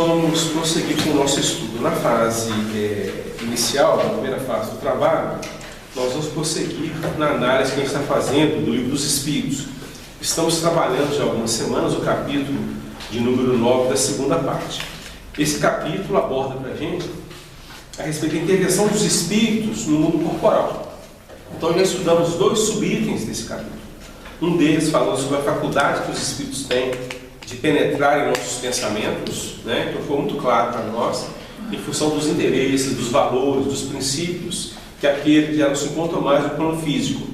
vamos prosseguir com o nosso estudo. Na fase inicial, na primeira fase do trabalho, nós vamos prosseguir na análise que a gente está fazendo do Livro dos Espíritos. Estamos trabalhando já há algumas semanas o capítulo de número 9 da segunda parte. Esse capítulo aborda para a gente a respeito da intervenção dos espíritos no mundo corporal. Então já estudamos dois subitens desse capítulo. Um deles falando sobre a faculdade que os espíritos têm de penetrar em nossos pensamentos, né? Então foi muito claro para nós, em função dos interesses, dos valores, dos princípios, que aqueles que já não se encontram mais no plano físico,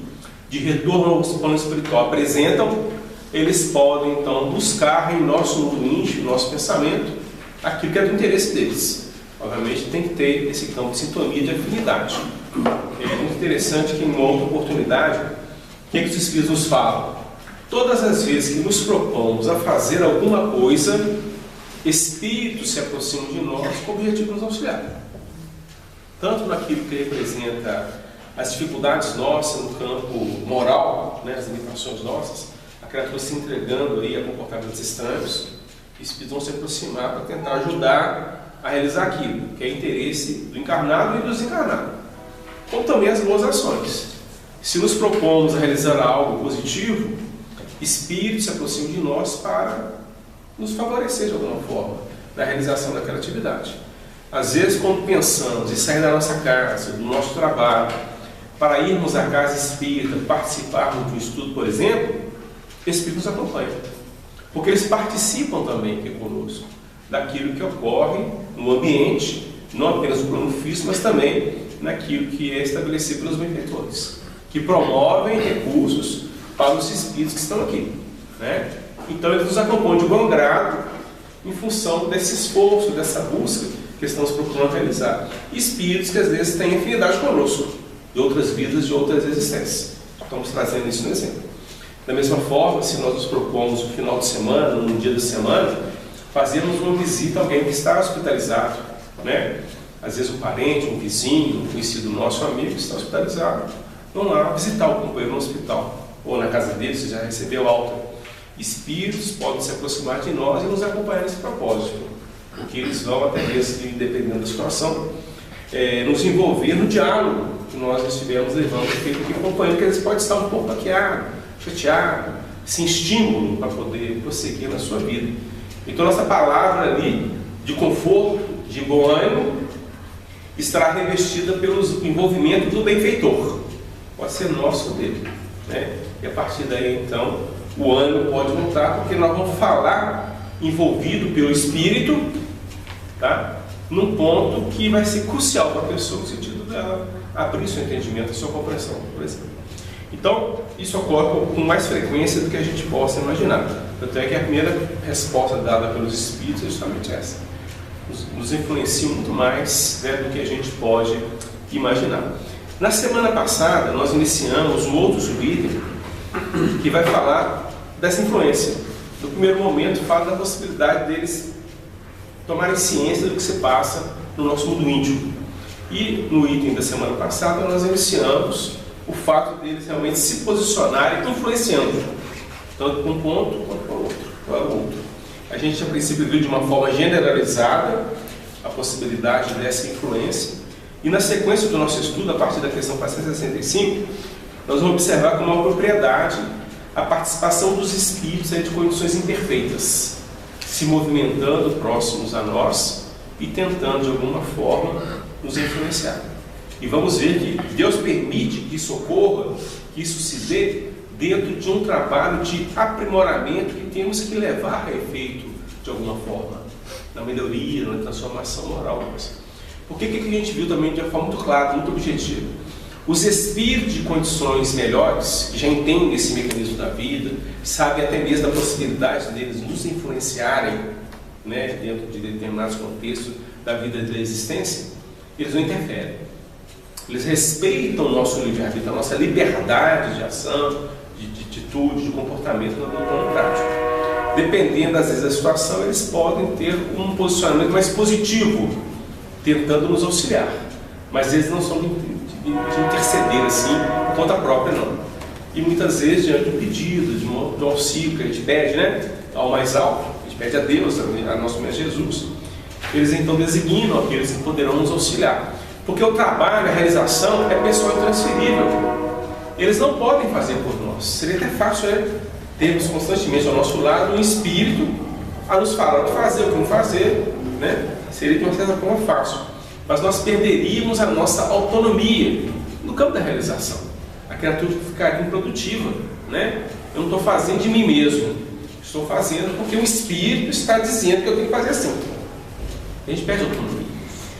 de retorno ao plano espiritual, apresentam, eles podem então buscar em nosso mundo íntimo, no nosso pensamento, aquilo que é do interesse deles. Obviamente tem que ter esse campo de sintonia, de afinidade. É muito interessante que em uma outra oportunidade, o que os Espíritos nos falam? Todas as vezes que nos propomos a fazer alguma coisa, Espíritos se aproximam de nós com o objetivo de nos auxiliar. Tanto naquilo que representa as dificuldades nossas no campo moral, né, as limitações nossas, a criatura se entregando aí a comportamentos estranhos, Espíritos vão se aproximar para tentar ajudar a realizar aquilo, que é interesse do encarnado e do desencarnado. Como também as boas ações. Se nos propomos a realizar algo positivo, Espíritos se aproximam de nós para nos favorecer de alguma forma na realização daquela atividade. Às vezes, quando pensamos em sair da nossa casa, do nosso trabalho, para irmos à casa espírita, participarmos de um estudo, por exemplo, Espíritos nos acompanham. Porque eles participam também aqui conosco daquilo que ocorre no ambiente, não apenas no plano físico, mas também naquilo que é estabelecido pelos benfeitores, que promovem recursos para os espíritos que estão aqui, né? Então eles nos acompanham de bom grado em função desse esforço, dessa busca que estamos procurando realizar. Espíritos que às vezes têm afinidade conosco, de outras vidas, de outras existências. Estamos trazendo isso no exemplo. Da mesma forma, se nós nos propomos no final de semana, num dia da semana, fazermos uma visita a alguém que está hospitalizado, né? Às vezes um parente, um vizinho, um conhecido nosso, um amigo que está hospitalizado. Vamos lá visitar o companheiro no hospital, ou na casa dele, se já recebeu alta. Espíritos podem se aproximar de nós e nos acompanhar nesse propósito, porque eles vão, até mesmo dependendo da situação, nos envolver no diálogo que nós estivemos levando aquele companheiro, que eles podem estar um pouco baqueado, chateado, sem estímulo para poder prosseguir na sua vida. Então nossa palavra ali de conforto, de bom ânimo, estará revestida pelo envolvimento do benfeitor. Pode ser nosso ou dele, né? E a partir daí, então, o ânimo pode voltar, porque nós vamos falar envolvido pelo Espírito, tá? Num ponto que vai ser crucial para a pessoa, no sentido dela abrir seu entendimento, a sua compreensão, por exemplo. Então, isso ocorre com mais frequência do que a gente possa imaginar. Tanto é que a primeira resposta dada pelos Espíritos é justamente essa. Nos influenciam muito mais, né, do que a gente pode imaginar. Na semana passada, nós iniciamos um outro subitem que vai falar dessa influência. No primeiro momento, fala da possibilidade deles tomarem ciência do que se passa no nosso mundo íntimo. E no item da semana passada, nós iniciamos o fato deles realmente se posicionarem influenciando, tanto para um ponto quanto para o outro. A gente, a princípio, viu de uma forma generalizada a possibilidade dessa influência. E na sequência do nosso estudo, a partir da questão 465, nós vamos observar com uma propriedade a participação dos espíritos de condições imperfeitas, se movimentando próximos a nós e tentando de alguma forma nos influenciar. E vamos ver que Deus permite que isso ocorra, que isso se dê dentro de um trabalho de aprimoramento que temos que levar a efeito de alguma forma, na melhoria, na transformação moral nossa. Porque o que a gente viu também de uma forma muito clara, muito objetiva? Os espíritos de condições melhores, que já entendem esse mecanismo da vida, sabem até mesmo da possibilidade deles nos influenciarem, né, dentro de determinados contextos da vida da existência, eles não interferem. Eles respeitam o nosso livre-arbítrio, a nossa liberdade de ação, de atitude, de comportamento no plano prático. Dependendo, às vezes, da situação, eles podem ter um posicionamento mais positivo, tentando nos auxiliar. Mas eles não são de interceder assim, por conta própria, não. E muitas vezes, diante do pedido, de um auxílio que a gente pede, né, ao mais alto, a gente pede a Deus, a nosso Mestre Jesus, eles então designam aqueles que poderão nos auxiliar. Porque o trabalho, a realização é pessoal e transferível. Eles não podem fazer por nós. Seria até fácil termos constantemente ao nosso lado um espírito a nos falar o que fazer, o que não fazer, né? Seria de uma certa forma fácil. Mas nós perderíamos a nossa autonomia no campo da realização. A criatura ficaria improdutiva, né? Eu não estou fazendo de mim mesmo, estou fazendo porque o espírito está dizendo que eu tenho que fazer assim. A gente perde a autonomia.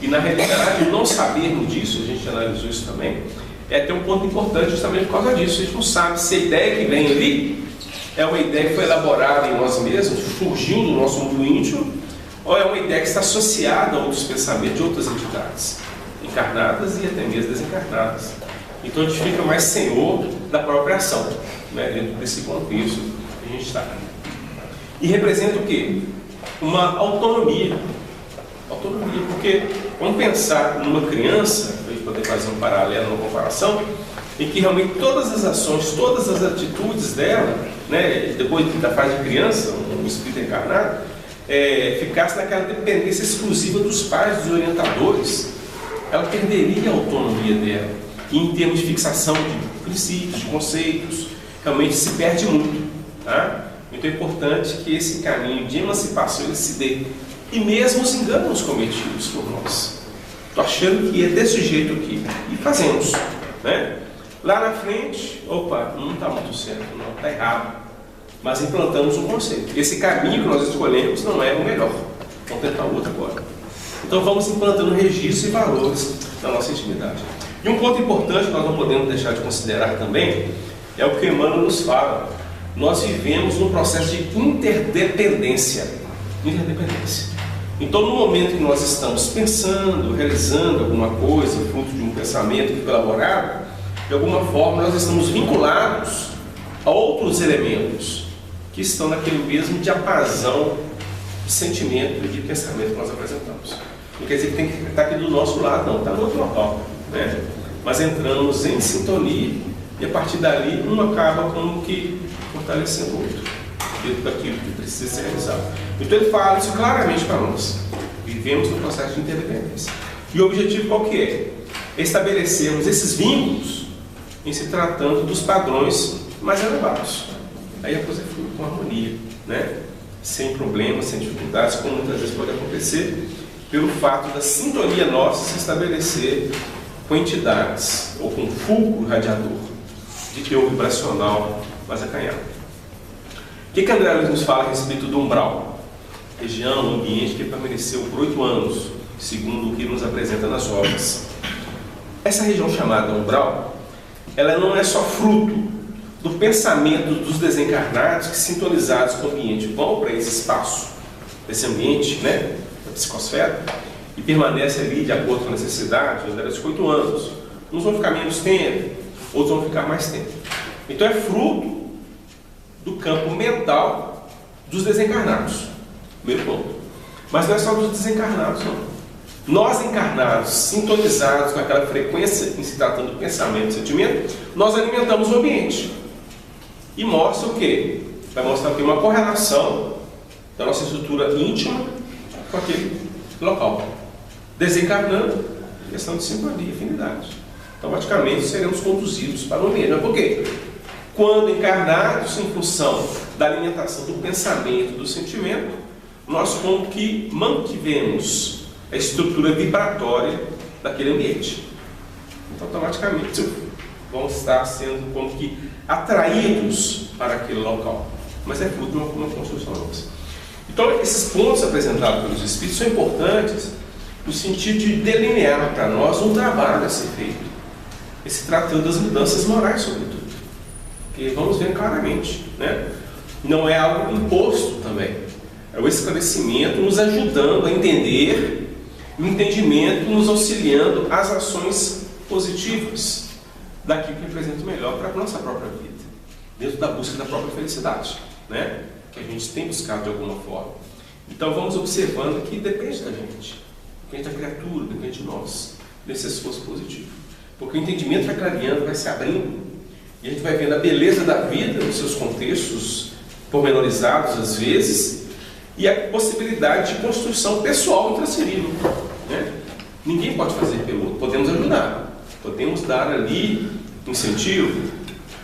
E na realidade, não sabermos disso, a gente analisou isso também, é até um ponto importante justamente por causa disso. A gente não sabe se a ideia que vem ali é uma ideia que foi elaborada em nós mesmos, surgiu do nosso mundo íntimo, ou é uma ideia que está associada a outros pensamentos de outras entidades, encarnadas e até mesmo desencarnadas. Então a gente fica mais senhor da própria ação, né, dentro desse contexto que a gente está. E representa o quê? Uma autonomia. Autonomia, porque vamos pensar numa criança, para a gente poder fazer um paralelo, uma comparação, em que realmente todas as ações, todas as atitudes dela, né, depois da fase de criança, um espírito encarnado, ficasse naquela dependência exclusiva dos pais, dos orientadores, ela perderia a autonomia dela. E em termos de fixação de princípios, de conceitos, realmente se perde muito. Tá? Então é importante que esse caminho de emancipação ele se dê. E mesmo os enganos cometidos por nós. Estou achando que é desse jeito aqui. E fazemos. Né? Lá na frente, opa, não está muito certo, não, está errado. Mas implantamos um conceito. Esse caminho que nós escolhemos não é o melhor. Vamos tentar o outro agora. Então vamos implantando registros e valores da nossa intimidade. E um ponto importante que nós não podemos deixar de considerar também é o que Emmanuel nos fala. Nós vivemos num processo de interdependência. Interdependência. Então, no momento que nós estamos pensando, realizando alguma coisa, fruto de um pensamento que foi elaborado, de alguma forma nós estamos vinculados a outros elementos que estão naquele mesmo diapasão de sentimento e de pensamento que nós apresentamos. Não quer dizer que tem que estar aqui do nosso lado, não, está no outro local. Né? Mas entramos em sintonia e a partir dali um acaba como que fortalecendo o outro dentro daquilo que precisa ser realizado. Então ele fala isso claramente para nós. Vivemos no processo de interdependência. E o objetivo qual que é? Estabelecermos esses vínculos em se tratando dos padrões mais elevados. Aí a coisa flui com harmonia, né? Sem problemas, sem dificuldades, como muitas vezes pode acontecer, pelo fato da sintonia nossa se estabelecer com entidades ou com fulcro radiador de teor vibracional mais acanhado. O que André Luiz nos fala a respeito do umbral? Região, ambiente que permaneceu por 8 anos, segundo o que nos apresenta nas obras. Essa região chamada umbral, ela não é só fruto do pensamento dos desencarnados que, sintonizados com o ambiente, vão para esse espaço, esse ambiente, né, da psicosfera, e permanece ali de acordo com a necessidade durante 8 anos. Uns vão ficar menos tempo, outros vão ficar mais tempo. Então é fruto do campo mental dos desencarnados. Primeiro ponto. Mas não é só dos desencarnados, não. Nós encarnados, sintonizados com aquela frequência em se tratando do pensamento e sentimento, nós alimentamos o ambiente. E mostra o quê? Vai mostrar aqui uma correlação da nossa estrutura íntima com aquele local. Desencarnando, questão de sintonia e afinidade. Automaticamente seremos conduzidos para o ambiente. Mas por quê? Quando encarnados em função da alimentação do pensamento, do sentimento, nós como que mantivemos a estrutura vibratória daquele ambiente. Então, automaticamente, vamos estar sendo como que atraídos para aquele local. Mas é fruto de uma construção nossa. Então, esses pontos apresentados pelos Espíritos são importantes no sentido de delinear para nós um trabalho a ser feito. Esse tratando das mudanças morais, sobretudo. Porque vamos ver claramente, né? Não é algo imposto também. É o esclarecimento nos ajudando a entender, o entendimento nos auxiliando às ações positivas daquilo que representa o melhor para a nossa própria vida, dentro da busca da própria felicidade, né? Que a gente tem buscado de alguma forma. Então vamos observando que depende da gente, depende da criatura, depende de nós, desse esforço positivo. Porque o entendimento vai clareando, vai se abrindo, e a gente vai vendo a beleza da vida nos seus contextos pormenorizados às vezes, e a possibilidade de construção pessoal intransferível, né? Ninguém pode fazer pelo outro, podemos ajudar, podemos dar ali incentivo,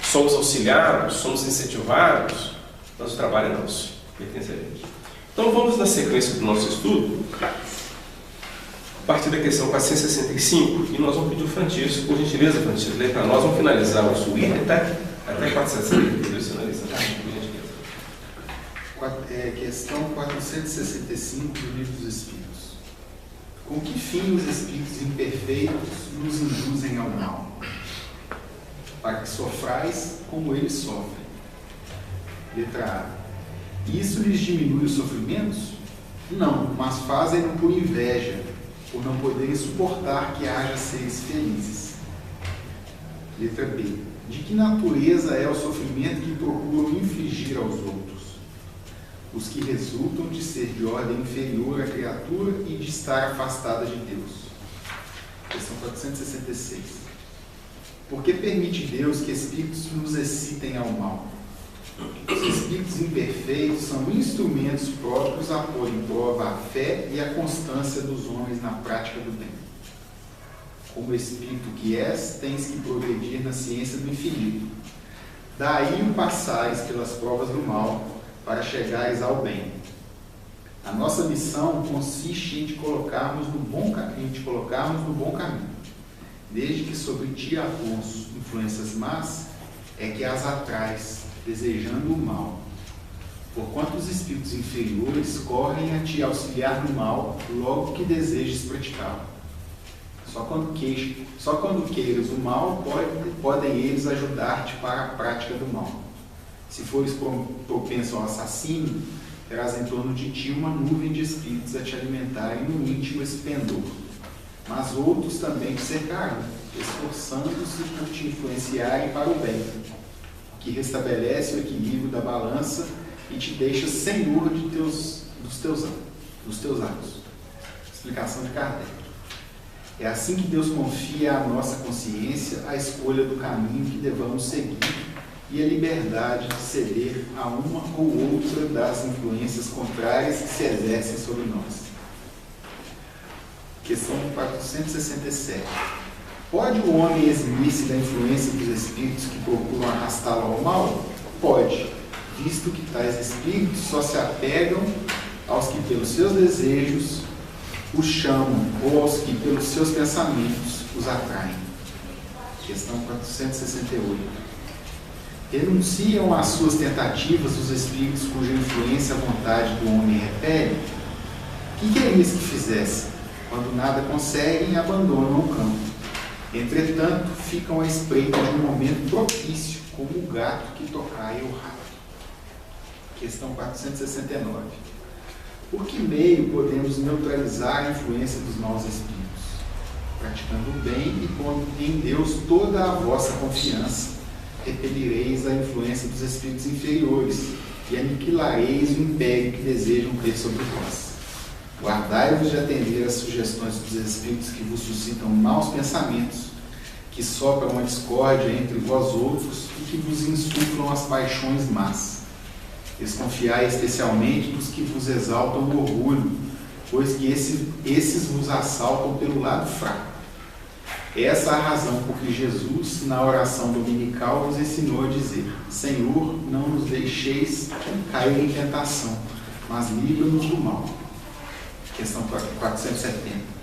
somos auxiliados, somos incentivados, mas o trabalho é nosso, pertence a gente. Então vamos na sequência do nosso estudo, a partir da questão 465, e nós vamos pedir o Francisco, por gentileza, Francisco, ler para nós, vamos finalizar o sul item até 465, questão 465 do Livro dos Espíritos. Com que fim os espíritos imperfeitos nos induzem ao mal? Para que sofrais como eles sofrem. Letra A. Isso lhes diminui os sofrimentos? Não, mas fazem-no por inveja, por não poderem suportar que haja seres felizes. Letra B. De que natureza é o sofrimento que procuram infligir aos outros? Os que resultam de ser de ordem inferior à criatura e de estar afastada de Deus. Questão 466. Por que permite Deus que espíritos nos excitem ao mal? Os espíritos imperfeitos são instrumentos próprios a pôr em prova a fé e a constância dos homens na prática do bem. Como espírito que és, tens que progredir na ciência do infinito. Daí o passares pelas provas do mal, para chegares ao bem. A nossa missão consiste em te colocarmos no bom caminho. Desde que sobre ti atuam influências más, é que as atrais, desejando o mal. Porquanto os espíritos inferiores correm a te auxiliar no mal, logo que desejes praticá-lo. Só quando queiras o mal, podem eles ajudar-te para a prática do mal. Se fores propenso ao assassínio, terás em torno de ti uma nuvem de espíritos a te alimentarem no íntimo esse pendor. Mas outros também te cercarão, esforçando-se por te influenciarem para o bem, o que restabelece o equilíbrio da balança e te deixa senhor dos teus atos. Explicação de Kardec. É assim que Deus confia à nossa consciência a escolha do caminho que devamos seguir e a liberdade de ceder a uma ou outra das influências contrárias que se exercem sobre nós. Questão 467. Pode o homem eximir-se da influência dos espíritos que procuram arrastá-lo ao mal? Pode, visto que tais espíritos só se apegam aos que pelos seus desejos os chamam ou aos que pelos seus pensamentos os atraem. Questão 468. Renunciam às suas tentativas os espíritos cuja influência a vontade do homem repele? Que querias que fizessem? Quando nada conseguem, abandonam o campo. Entretanto, ficam à espreita de um momento propício, como o gato que tocaia o rato. Questão 469. Por que meio podemos neutralizar a influência dos maus espíritos? Praticando o bem e pondo em Deus toda a vossa confiança, repelireis a influência dos espíritos inferiores e aniquilareis o império que desejam ter sobre vós. Guardai-vos de atender às sugestões dos espíritos que vos suscitam maus pensamentos, que sopram a discórdia entre vós outros e que vos insuflam as paixões más. Desconfiai especialmente dos que vos exaltam o orgulho, pois que esses vos assaltam pelo lado fraco. Essa é a razão por que Jesus, na oração dominical, nos ensinou a dizer: Senhor, não nos deixeis cair em tentação, mas livra-nos do mal. Questão 470.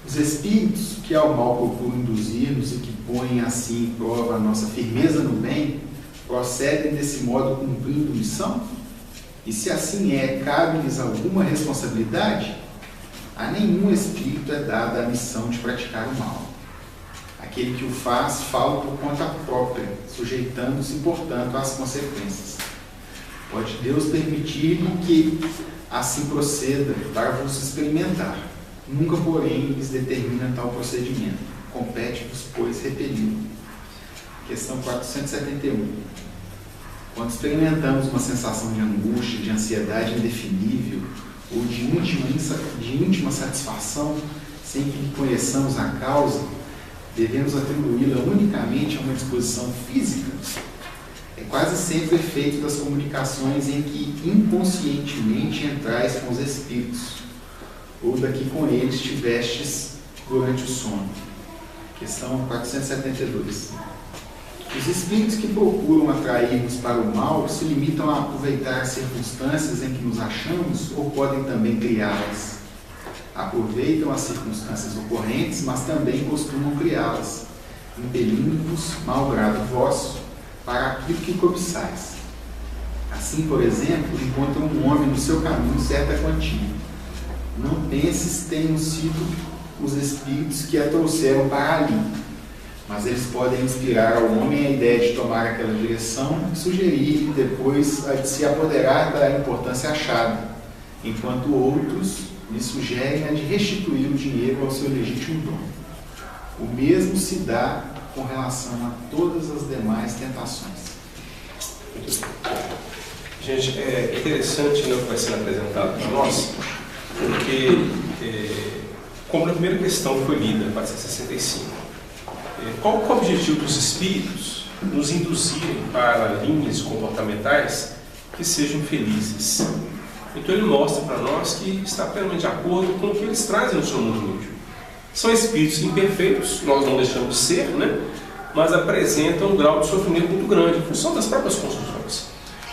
Os espíritos que ao mal procuram induzir-nos e que põem assim em prova a nossa firmeza no bem, procedem desse modo cumprindo missão? E se assim é, cabe-lhes alguma responsabilidade? A nenhum espírito é dada a missão de praticar o mal. Aquele que o faz fala por conta própria, sujeitando-se, portanto, às consequências. Pode Deus permitir-lhe que assim proceda para vos experimentar. Nunca, porém, lhes determina tal procedimento. Compete-vos, pois, repeli-lo. Questão 471. Quando experimentamos uma sensação de angústia, de ansiedade indefinível, ou de íntima satisfação, sem que conheçamos a causa, devemos atribuí-la unicamente a uma disposição física? é quase sempre efeito das comunicações em que inconscientemente entrais com os espíritos, ou daqui com eles tivestes durante o sono. Questão 472. Os espíritos que procuram atrair-nos para o mal se limitam a aproveitar as circunstâncias em que nos achamos ou podem também criá-las? Aproveitam as circunstâncias ocorrentes, mas também costumam criá-las, impelindo-vos, mau grado vosso, para aquilo que cobiçais. Assim, por exemplo, encontra um homem no seu caminho certa quantia. Não penses tenham sido os espíritos que a trouxeram para ali, mas eles podem inspirar ao homem a ideia de tomar aquela direção e sugerir depois a de se apoderar da importância achada, enquanto outros lhe sugerem a de restituir o dinheiro ao seu legítimo dono. O mesmo se dá com relação a todas as demais tentações. Gente, é interessante, né, o que vai sendo apresentado para nós, porque, como na primeira questão que foi lida, 465, qual o objetivo dos espíritos nos induzirem para linhas comportamentais que sejam felizes? Então ele mostra para nós que está plenamente de acordo com o que eles trazem no seu mundo íntimo. São espíritos imperfeitos, nós não deixamos de ser, né? Mas apresentam um grau de sofrimento muito grande, em função das próprias construções.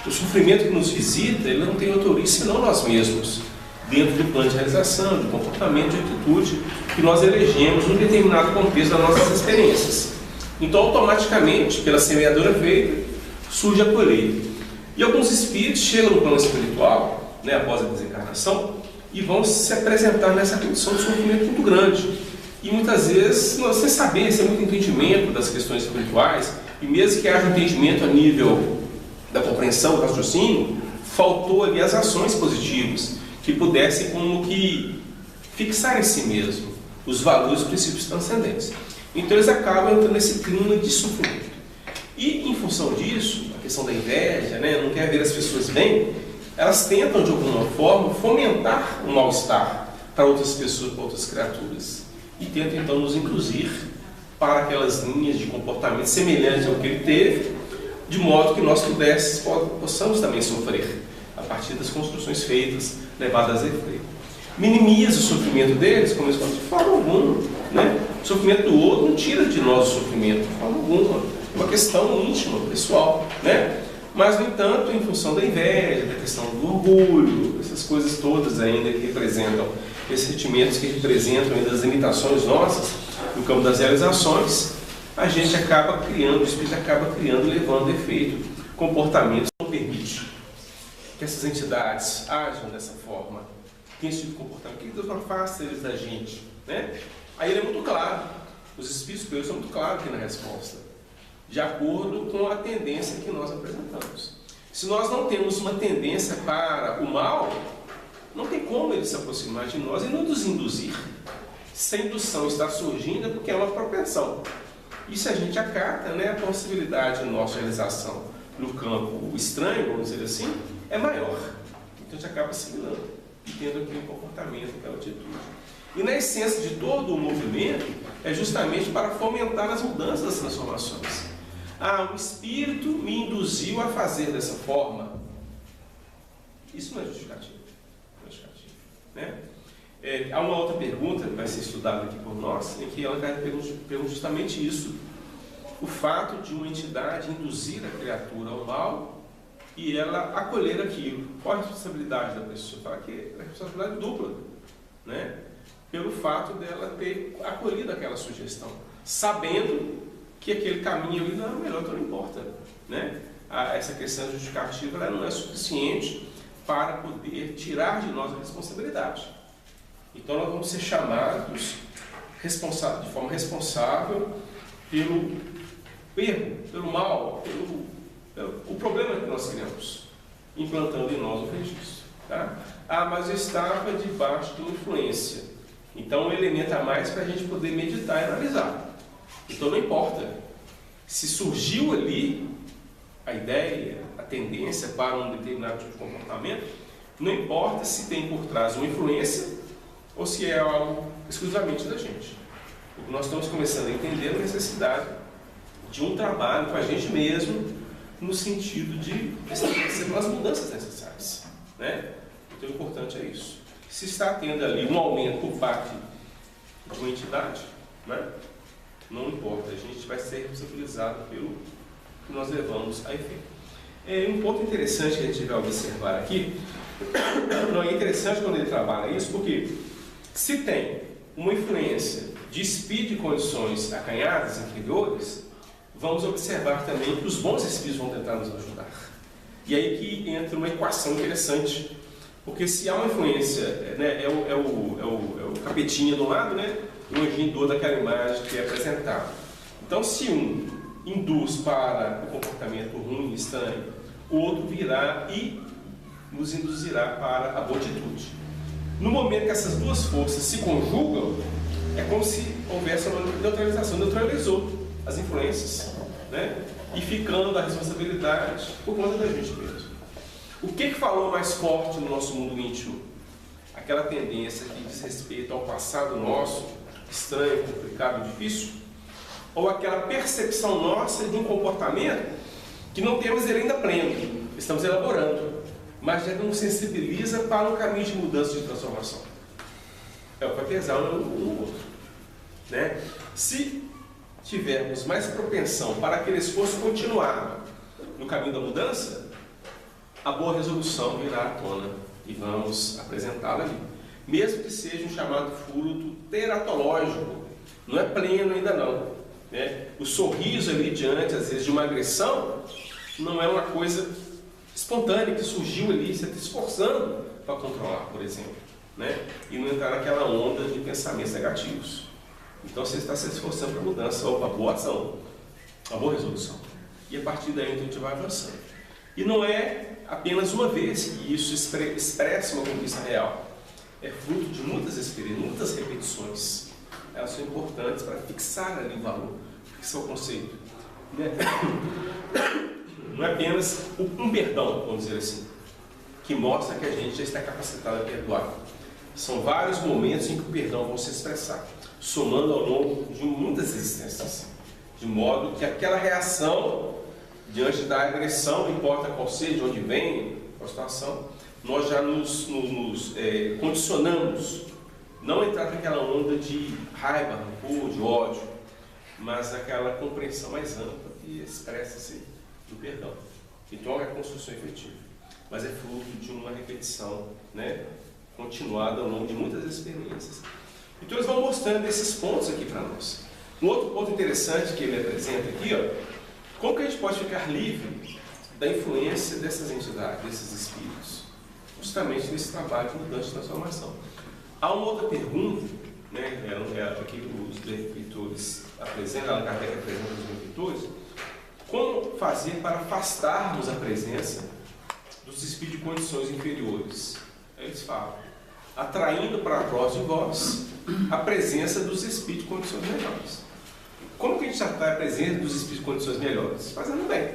O sofrimento que nos visita, ele não tem autoria senão nós mesmos, dentro do plano de realização, de comportamento, de atitude, que nós elegemos num determinado contexto das nossas experiências. Então, automaticamente, pela semeadura feita, surge a colheita. E alguns espíritos chegam no plano espiritual, né, após a desencarnação, e vão se apresentar nessa condição de sofrimento muito grande. E muitas vezes, sem saber, sem muito entendimento das questões espirituais, e mesmo que haja um entendimento a nível da compreensão, do raciocínio, faltou ali as ações positivas, que pudessem como que fixar em si mesmo os valores e princípios transcendentes. Então eles acabam entrando nesse clima de sofrimento. E em função disso, a questão da inveja, né, não quer ver as pessoas bem, elas tentam de alguma forma fomentar o mal-estar para outras pessoas, para outras criaturas. E tentam então nos induzir para aquelas linhas de comportamento semelhantes ao que ele teve, de modo que nós possamos também sofrer a partir das construções feitas, levadas a efeito. Minimiza o sofrimento deles, como eles falam, de forma alguma, né? O sofrimento do outro não tira de nós o sofrimento, de forma alguma. É uma questão íntima, pessoal, né? Mas, no entanto, em função da inveja, da questão do orgulho, essas coisas todas ainda que representam, esses sentimentos que representam ainda as limitações nossas no campo das realizações, a gente acaba criando, o espírito acaba criando, levando a efeito comportamentos que não permitem que essas entidades ajam dessa forma, tem esse tipo de comportamento, que Deus não afasta eles da gente, né? Aí ele é muito claro, os espíritos superiores são muito claros aqui na resposta, de acordo com a tendência que nós apresentamos. Se nós não temos uma tendência para o mal, não tem como ele se aproximar de nós e nos induzir. Se a indução está surgindo é porque é uma propensão. E se a gente acata, né, a possibilidade de nossa realização no campo estranho, vamos dizer assim, é maior. Então a gente acaba assimilando e tendo aquele comportamento, aquela atitude. E na essência de todo o movimento é justamente para fomentar as mudanças, as transformações. O espírito me induziu a fazer dessa forma. Isso não é justificativo. Não é justificativo, né? Há uma outra pergunta que vai ser estudada aqui por nós, em que ela pergunta justamente isso. O fato de uma entidade induzir a criatura ao mal e ela acolher aquilo. Qual a responsabilidade da pessoa? Fala que é responsabilidade dupla, né? Pelo fato dela ter acolhido aquela sugestão, sabendo que aquele caminho ali não é o melhor, então não importa, né? Essa questão justificativa ela não é suficiente para poder tirar de nós a responsabilidade. Então nós vamos ser chamados de forma responsável pelo erro, pelo mal, pelo problema que nós criamos, implantando em nós o registro. Tá? Mas eu estava debaixo de uma influência. Então um elemento a mais para a gente poder meditar e analisar. Então não importa se surgiu ali a ideia, a tendência para um determinado tipo de comportamento, não importa se tem por trás uma influência ou se é algo exclusivamente da gente. Porque nós estamos começando a entender a necessidade de um trabalho com a gente mesmo no sentido de estabelecer as mudanças necessárias, né? Então o importante é isso. Se está tendo ali um aumento por parte de uma entidade, né? Não importa, a gente vai ser responsabilizado pelo que nós levamos a efeito. Um ponto interessante que a gente vai observar aqui, não é interessante quando ele trabalha isso, porque se tem uma influência de espírito e condições acanhadas, inferiores, vamos observar também que os bons espíritos vão tentar nos ajudar. E aí que entra uma equação interessante, porque se há uma influência, né, é o capetinha do lado, né, o anjinho do daquela imagem que é apresentada. Então, se um induz para o comportamento ruim e estranho, o outro virá e nos induzirá para a boa atitude. No momento que essas duas forças se conjugam, é como se houvesse uma neutralização, neutralizou as influências, né? E ficando a responsabilidade por conta da gente mesmo. O que falou mais forte no nosso mundo íntimo? Aquela tendência que diz respeito ao passado nosso, estranho, complicado, difícil? Ou aquela percepção nossa de um comportamento que não temos ele ainda pleno, estamos elaborando, mas já nos sensibiliza para um caminho de mudança e de transformação? É o que vai pesar um no outro, né? Se tivermos mais propensão para aquele esforço continuar no caminho da mudança, a boa resolução virá à tona e vamos apresentá-la ali. Mesmo que seja um chamado fruto teratológico, não é pleno ainda não, né? O sorriso ali diante, às vezes, de uma agressão, não é uma coisa espontânea que surgiu ali, você está se esforçando para controlar, por exemplo, né? E não entrar naquela onda de pensamentos negativos. Então você está se esforçando para a mudança, ou para a boa ação, a boa resolução. E a partir daí então, a gente vai avançando. E não é apenas uma vez que isso expressa uma conquista real. É fruto de muitas experiências, muitas repetições. Elas são importantes para fixar ali o valor, fixar o conceito. Não é apenas um perdão, vamos dizer assim, que mostra que a gente já está capacitado a perdoar. São vários momentos em que o perdão vai se expressar, somando ao longo de muitas existências, de modo que aquela reação diante da agressão, não importa qual seja, de onde vem a situação, nós já nos condicionamos, não entrar naquela onda de raiva, rancor, de ódio, mas aquela compreensão mais ampla que expressa-se no perdão. Então é a construção efetiva, mas é fruto de uma repetição, né, continuada ao longo de muitas experiências. Então eles vão mostrando esses pontos aqui para nós. Um outro ponto interessante que ele apresenta aqui, ó, como que a gente pode ficar livre da influência dessas entidades, desses espíritos? Justamente nesse trabalho de mudança e transformação. Há uma outra pergunta, né, aqui os benfeitores apresentam, Allan Kardec apresenta os benfeitores, como fazer para afastarmos a presença dos espíritos de condições inferiores? Aí eles falam, atraindo para próximo de vós a presença dos espíritos de condições melhores. Como que a gente atrai a presença dos espíritos de condições melhores? Fazendo bem,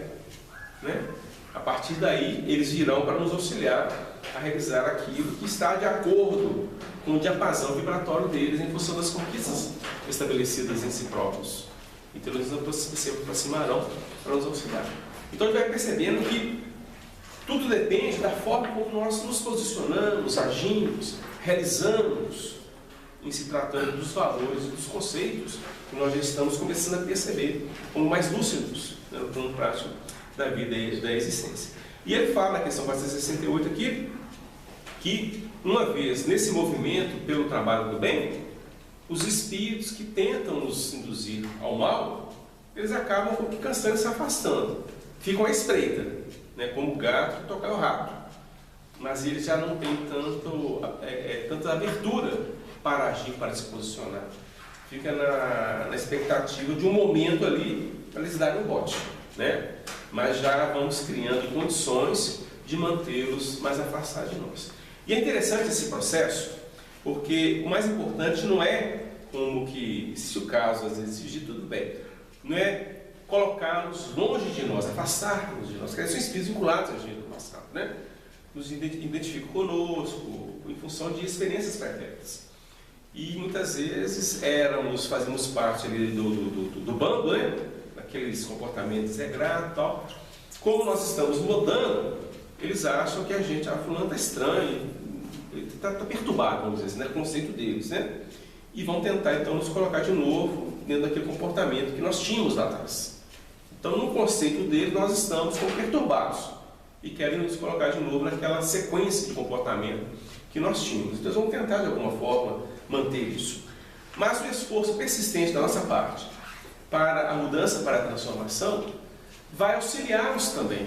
né? A partir daí, eles virão para nos auxiliar a realizar aquilo que está de acordo com o diapasão vibratório deles em função das conquistas estabelecidas em si próprios. Então eles se aproximarão para nos auxiliar. Então a gente vai percebendo que tudo depende da forma como nós nos posicionamos, agimos, realizamos, em se tratando dos valores e dos conceitos que nós já estamos começando a perceber como mais lúcidos, né, no plano prático da vida e da existência. E ele fala na questão 468 aqui, que uma vez nesse movimento pelo trabalho do bem, os espíritos que tentam nos induzir ao mal, eles acabam cansando e se afastando, ficam à espreita, né, como o gato que toca o rato, mas eles já não têm tanta abertura para agir, para se posicionar. Fica na expectativa de um momento ali para eles darem um bote, né? Mas já vamos criando condições de mantê-los mais afastados de nós. E é interessante esse processo, porque o mais importante não é como que, se o caso às vezes exigir, tudo bem, não é colocá-los longe de nós, afastar-nos de nós, porque eles são espíritos vinculados a gente do passado, né? Nos identificam conosco, em função de experiências pretéritas. E muitas vezes fazíamos parte ali do bando, né? Daqueles comportamentos desagrados e tal. como nós estamos mudando, eles acham que a gente, fulano está estranho, ele está perturbado, vamos dizer assim, né? O conceito deles, né? E vão tentar então nos colocar de novo dentro daquele comportamento que nós tínhamos lá atrás. Então, no conceito deles, nós estamos como perturbados e querem nos colocar de novo naquela sequência de comportamento que nós tínhamos. Então, eles vão tentar de alguma forma manter isso. Mas o esforço persistente da nossa parte para a mudança, para a transformação, vai auxiliar-nos também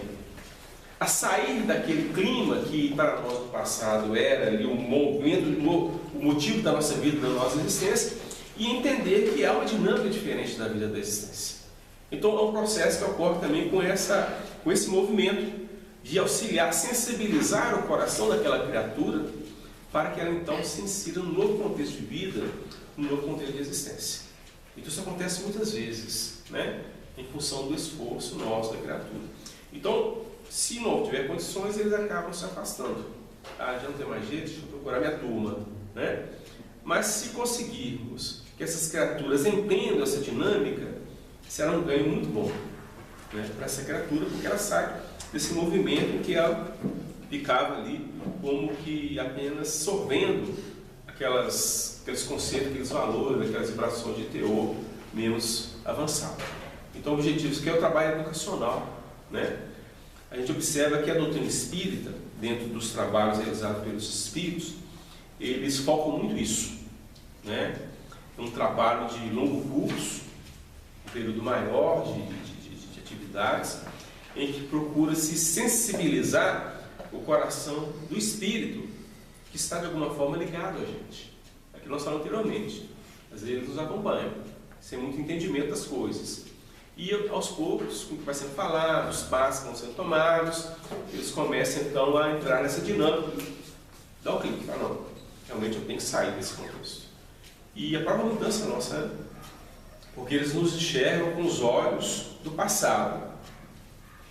a sair daquele clima que para nós no passado era ali o movimento, o motivo da nossa vida, da nossa existência, e entender que há uma dinâmica diferente da vida da existência. Então é um processo que ocorre também com esse movimento de auxiliar, sensibilizar o coração daquela criatura para que ela então se insira num novo contexto de vida, num novo contexto de existência. Então isso acontece muitas vezes, né? Em função do esforço nosso da criatura. Então, se não tiver condições, eles acabam se afastando. Já não tem mais jeito, deixa eu procurar minha turma, né? Mas se conseguirmos que essas criaturas entendam essa dinâmica, será um ganho muito bom, né, para essa criatura, porque ela sai desse movimento em que ela ficava ali como que apenas sorvendo aqueles conceitos, aqueles valores, aquelas vibrações de teor menos avançado. Então, o objetivo isso aqui é o trabalho educacional, né? A gente observa que a doutrina espírita, dentro dos trabalhos realizados pelos espíritos, eles focam muito isso, né? Um trabalho de longo curso, um período maior de atividades, em que procura se sensibilizar o coração do espírito, que está de alguma forma ligado a gente. Aqui nós falamos anteriormente, às vezes eles nos acompanham, sem muito entendimento das coisas. E aos poucos, com o que vai sendo falado, os passos que vão sendo tomados, eles começam então a entrar nessa dinâmica. Dá um clique, fala, não, realmente eu tenho que sair desse contexto. E a própria mudança nossa, porque eles nos enxergam com os olhos do passado.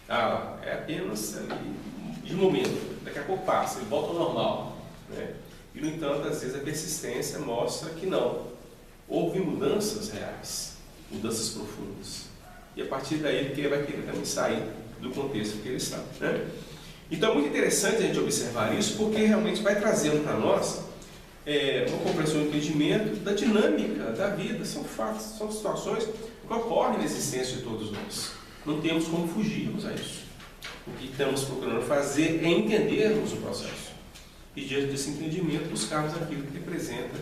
É apenas ali, de momento, daqui a pouco passa, ele volta ao normal, né? E no entanto, às vezes a persistência mostra que não. Houve mudanças reais, mudanças profundas. E a partir daí ele vai querer também sair do contexto que ele está, né? Então é muito interessante a gente observar isso, porque realmente vai trazendo para nós uma compreensão e um entendimento da dinâmica da vida. São fatos, são situações que ocorrem na existência de todos nós. Não temos como fugirmos a isso. O que estamos procurando fazer é entendermos o processo. E diante desse entendimento, buscarmos aquilo que representa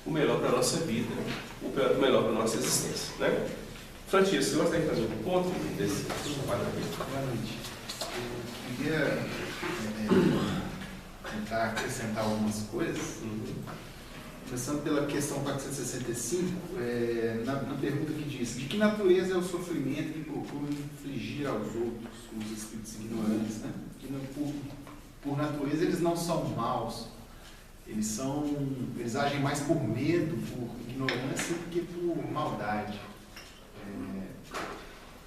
o melhor para a nossa vida, o melhor para a nossa existência, né? Francisco, você gostaria de fazer um ponto desse trabalho aqui? Boa noite. Eu queria tentar acrescentar algumas coisas. Começando pela questão 465, na pergunta que diz: de que natureza é o sofrimento que procuram infligir aos outros, os espíritos ignorantes, né? Que por natureza eles não são maus, eles agem mais por medo, por ignorância, do que por maldade.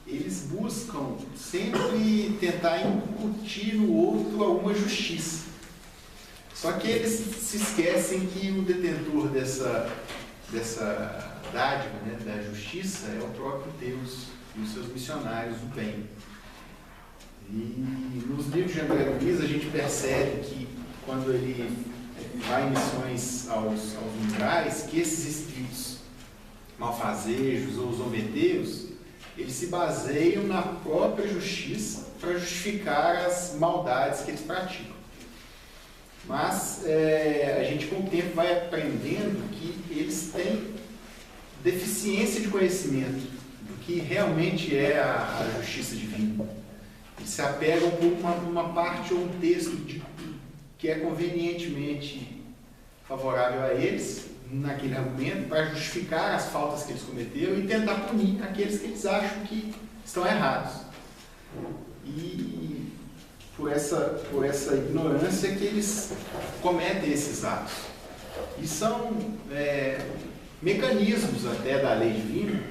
Eles buscam sempre tentar incutir no outro alguma justiça. Só que eles se esquecem que o detentor dessa dádiva, né, da justiça, é o próprio Deus e os seus missionários, o bem. E nos livros de André Luiz a gente percebe que quando ele vai em missões aos umbrais, que esses espíritos malfazejos ou zombeteiros, eles se baseiam na própria justiça para justificar as maldades que eles praticam. Mas a gente com o tempo vai aprendendo que eles têm deficiência de conhecimento do que realmente é a justiça divina. Eles se apegam por uma parte ou um texto que é convenientemente favorável a eles, naquele argumento, para justificar as faltas que eles cometeram e tentar punir aqueles que eles acham que estão errados. E por essa ignorância que eles cometem esses atos. E são mecanismos até da lei divina,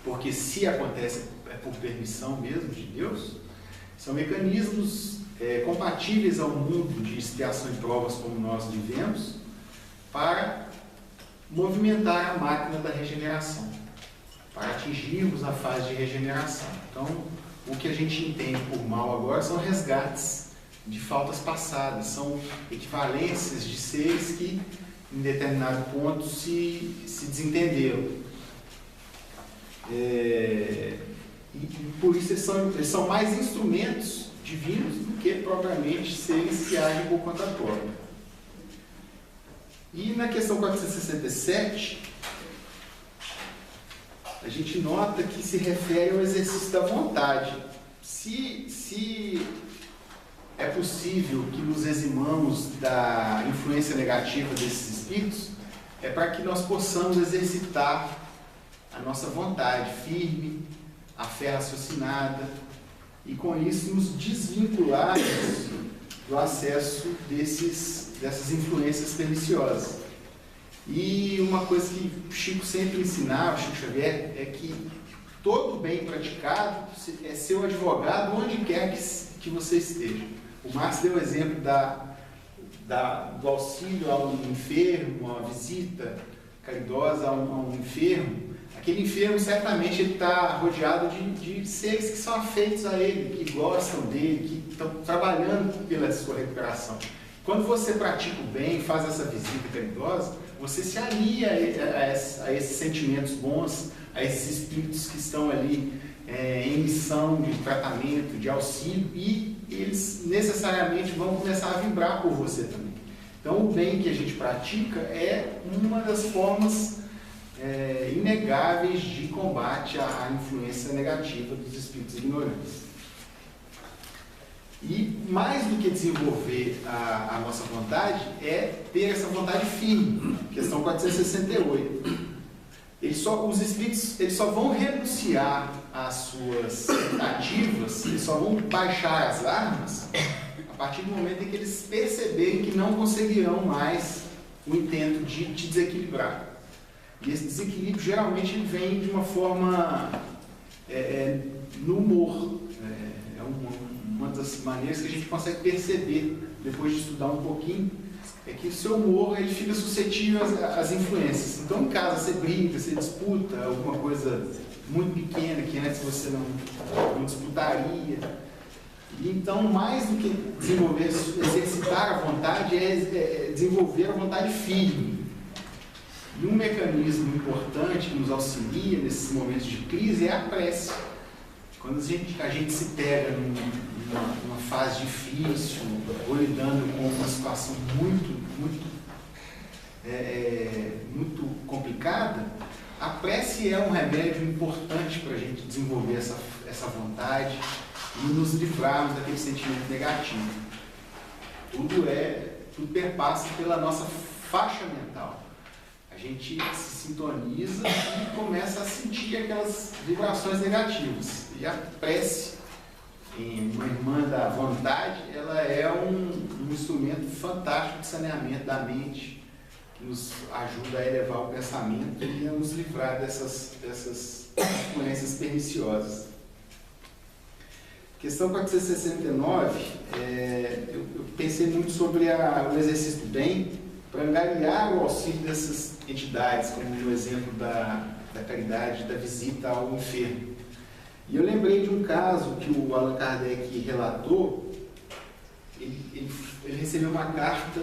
porque se acontece é por permissão mesmo de Deus, são mecanismos compatíveis ao mundo de expiação e provas como nós vivemos, para movimentar a máquina da regeneração, para atingirmos a fase de regeneração. Então, o que a gente entende por mal agora são resgates de faltas passadas, são equivalências de seres que em determinado ponto se desentenderam. E por isso eles são mais instrumentos divinos do que propriamente seres que agem por conta própria. E na questão 467, a gente nota que se refere ao exercício da vontade. Se é possível que nos eximamos da influência negativa desses espíritos, é para que nós possamos exercitar a nossa vontade firme, a fé raciocinada, e com isso nos desvincularmos do acesso dessas influências perniciosas. E uma coisa que o Chico sempre ensinava, o Chico Xavier, é que todo bem praticado é seu advogado onde quer que você esteja. O Marx deu o exemplo do auxílio a um enfermo, a uma visita caridosa a um enfermo. Aquele enfermo certamente está rodeado de seres que são afeitos a ele, que gostam dele, que estão trabalhando pela sua recuperação. Quando você pratica o bem, faz essa visita caridosa, você se alia a esses sentimentos bons, a esses espíritos que estão ali em missão de tratamento, de auxílio, e eles necessariamente vão começar a vibrar por você também. Então, o bem que a gente pratica é uma das formas inegáveis de combate à influência negativa dos espíritos ignorantes. E mais do que desenvolver a nossa vontade, é ter essa vontade firme. Questão 468. Os espíritos eles só vão renunciar às suas tentativas, eles só vão baixar as armas a partir do momento em que eles perceberem que não conseguirão mais o intento de te desequilibrar. E esse desequilíbrio geralmente ele vem de uma forma no humor. Uma das maneiras que a gente consegue perceber depois de estudar um pouquinho é que o seu humor ele fica suscetível às influências. Então, em casa, você briga, você disputa alguma coisa muito pequena que antes você não disputaria. E então, mais do que exercitar a vontade, é desenvolver a vontade firme. E um mecanismo importante que nos auxilia nesses momentos de crise é a prece. Quando a gente se pega numa fase difícil, ou lidando com uma situação muito complicada, a prece é um remédio importante para a gente desenvolver essa vontade e nos livrarmos daquele sentimento negativo. Tudo perpassa pela nossa faixa mental. A gente se sintoniza e começa a sentir aquelas vibrações negativas. E a prece, uma irmã da vontade, ela é um instrumento fantástico de saneamento da mente, que nos ajuda a elevar o pensamento e a nos livrar dessas influências perniciosas. Questão 469, eu pensei muito sobre o exercício do bem, para angariar o auxílio dessas entidades, como no exemplo da caridade, da visita ao enfermo. E eu lembrei de um caso que o Allan Kardec relatou. Ele recebeu uma carta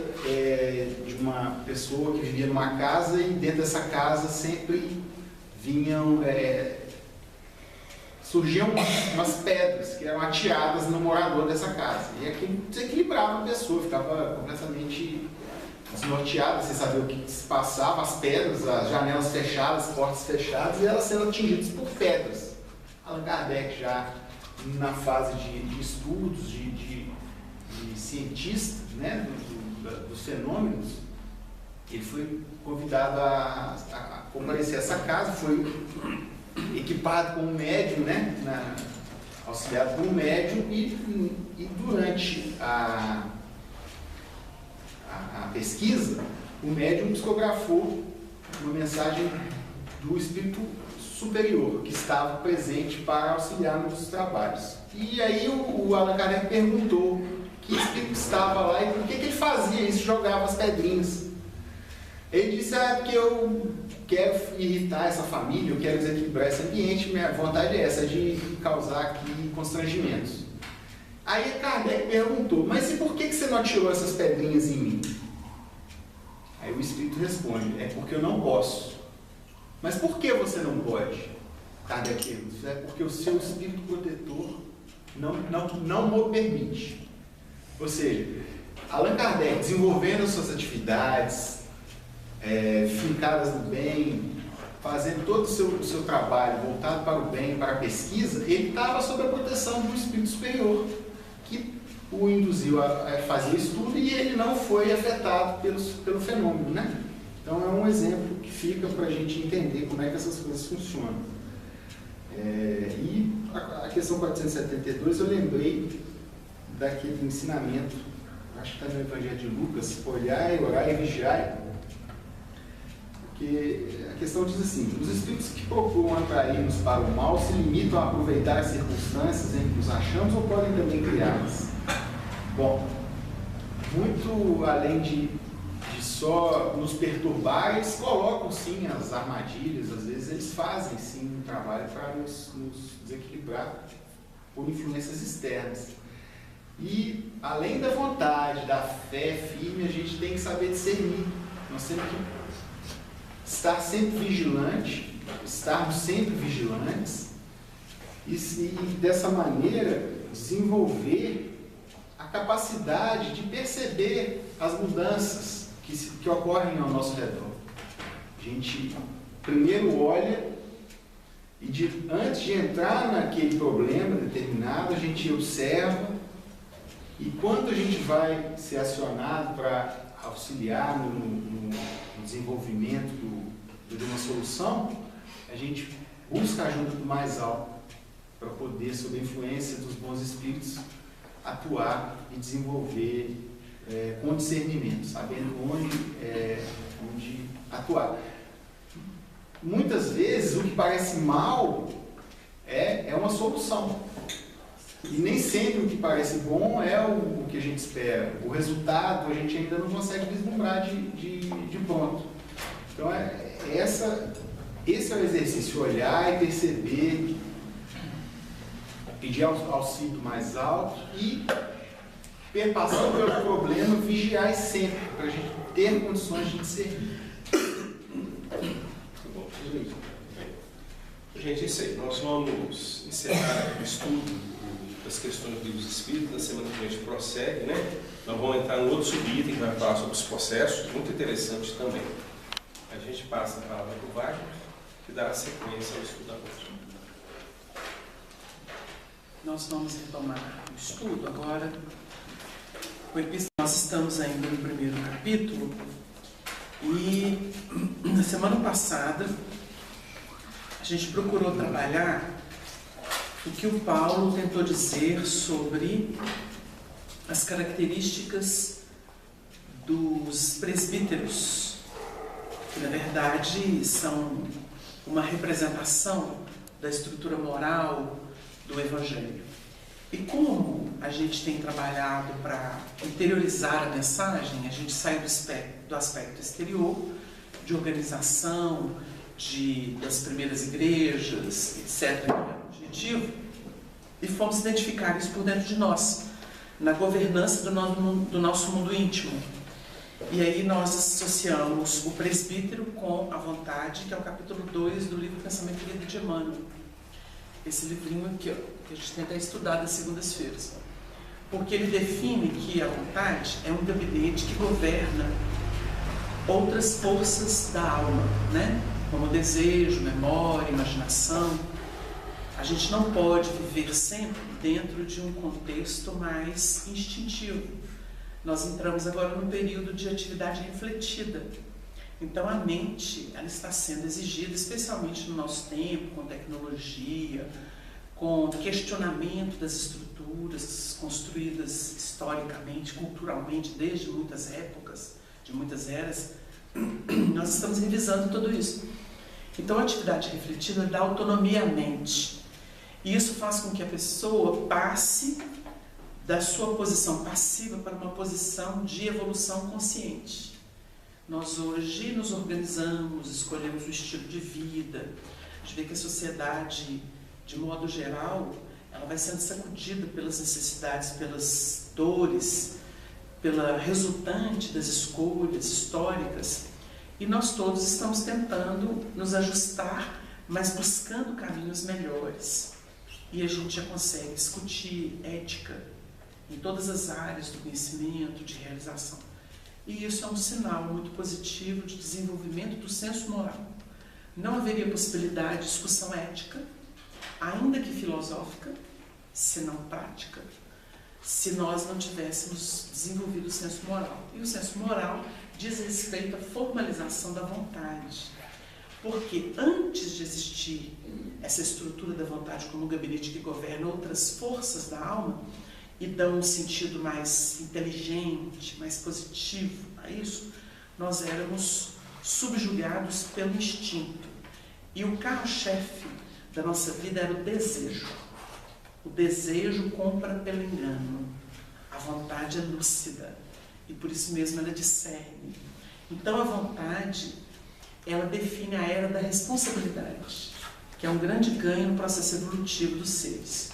de uma pessoa que vivia numa casa, e dentro dessa casa sempre surgiam umas pedras que eram ateadas no morador dessa casa. E aquilo desequilibrava a pessoa, ficava completamente desnorteada, sem saber o que se passava, as pedras, as janelas fechadas, as portas fechadas, e elas sendo atingidas por pedras. Allan Kardec, já na fase de estudos, de cientista, né, dos fenômenos, ele foi convidado a comparecer a essa casa, foi equipado com um médium, né, auxiliado por um médium, e durante a pesquisa, o médium psicografou uma mensagem do espírito superior que estava presente para auxiliar nos trabalhos. E aí o Allan Kardec perguntou que espírito estava lá e por que ele fazia isso, jogava as pedrinhas. Ele disse, porque eu quero irritar essa família, eu quero desequilibrar esse ambiente, minha vontade é essa, de causar aqui constrangimentos. Aí Kardec perguntou, mas e por que você não atirou essas pedrinhas em mim? Aí o Espírito responde, é porque eu não posso. Mas por que você não pode? Kardec pergunta, é porque o seu Espírito protetor não o permite. Ou seja, Allan Kardec desenvolvendo as suas atividades, fincadas no bem, fazendo todo o seu trabalho voltado para o bem, para a pesquisa, ele estava sob a proteção do Espírito Superior, que o induziu a fazer estudo e ele não foi afetado pelo fenômeno, né? Então é um exemplo que fica para a gente entender como é que essas coisas funcionam. E a questão 472 eu lembrei daquele ensinamento, acho que está no Evangelho de Lucas, olhai, orai e vigiai, porque a questão diz assim, os espíritos que procuram atrair-nos para o mal se limitam a aproveitar as circunstâncias em que nos achamos ou podem também criá-las? Bom, muito além de só nos perturbar, eles colocam sim as armadilhas, às vezes eles fazem sim um trabalho para nos desequilibrar por influências externas. E além da vontade, da fé firme, a gente tem que saber discernir. Nós temos que estarmos sempre vigilantes e dessa maneira desenvolver a capacidade de perceber as mudanças que ocorrem ao nosso redor. A gente primeiro olha e antes de entrar naquele problema determinado, a gente observa, e quando a gente vai ser acionado para auxiliar no desenvolvimento de uma solução, a gente busca a ajuda do mais alto para poder, sob a influência dos bons espíritos, atuar e desenvolver com discernimento, sabendo onde atuar. Muitas vezes o que parece mal é uma solução, e nem sempre o que parece bom é o que a gente espera. O resultado a gente ainda não consegue vislumbrar de pronto. Então esse é o exercício, olhar e perceber, pedir auxílio mais alto e, perpassando pelo problema, vigiar sempre, para a gente ter condições de discernir. Gente, é isso aí. Nós vamos encerrar o estudo das questões dos livros espíritos. Na semana que a gente prossegue, né? Nós vamos entrar no outro subitem que vai falar sobre os processos, muito interessante também. A gente passa a palavra para o Wagner, que dará sequência ao estudo da noite. Nós vamos retomar o estudo agora. Nós estamos ainda no primeiro capítulo e na semana passada a gente procurou trabalhar o que o Paulo tentou dizer sobre as características dos presbíteros, que na verdade são uma representação da estrutura moral do Evangelho. E como a gente tem trabalhado para interiorizar a mensagem, a gente sai do aspecto exterior, de organização, das primeiras igrejas, etc., objetivo, e fomos identificar isso por dentro de nós, na governança do nosso mundo íntimo. E aí nós associamos o presbítero com a vontade, que é o capítulo 2 do livro Pensamento e Vida de Emmanuel. Esse livrinho aqui, ó, que a gente tenta estudar das segundas-feiras. Porque ele define que a vontade é um gabinete que governa outras forças da alma, né? Como desejo, memória, imaginação. A gente não pode viver sempre dentro de um contexto mais instintivo. Nós entramos agora num período de atividade refletida. Então a mente, ela está sendo exigida, especialmente no nosso tempo, com tecnologia, com questionamento das estruturas construídas historicamente, culturalmente, desde muitas épocas, de muitas eras. Nós estamos revisando tudo isso. Então a atividade refletida dá autonomia à mente. E isso faz com que a pessoa passe da sua posição passiva para uma posição de evolução consciente. Nós hoje nos organizamos, escolhemos o estilo de vida, a gente vê que a sociedade, de modo geral, ela vai sendo sacudida pelas necessidades, pelas dores, pela resultante das escolhas históricas, e nós todos estamos tentando nos ajustar, mas buscando caminhos melhores. E a gente já consegue discutir ética em todas as áreas do conhecimento, de realização. E isso é um sinal muito positivo de desenvolvimento do senso moral. Não haveria possibilidade de discussão ética, ainda que filosófica, se não prática, se nós não tivéssemos desenvolvido o senso moral. E o senso moral diz respeito à formalização da vontade. Porque antes de existir essa estrutura da vontade como um gabinete que governa outras forças da alma e dão um sentido mais inteligente, mais positivo a isso, nós éramos subjugados pelo instinto. E o carro-chefe da nossa vida era o desejo. O desejo compra pelo engano. A vontade é lúcida. E por isso mesmo ela discerne. Então a vontade, ela define a era da responsabilidade, que é um grande ganho no processo evolutivo dos seres.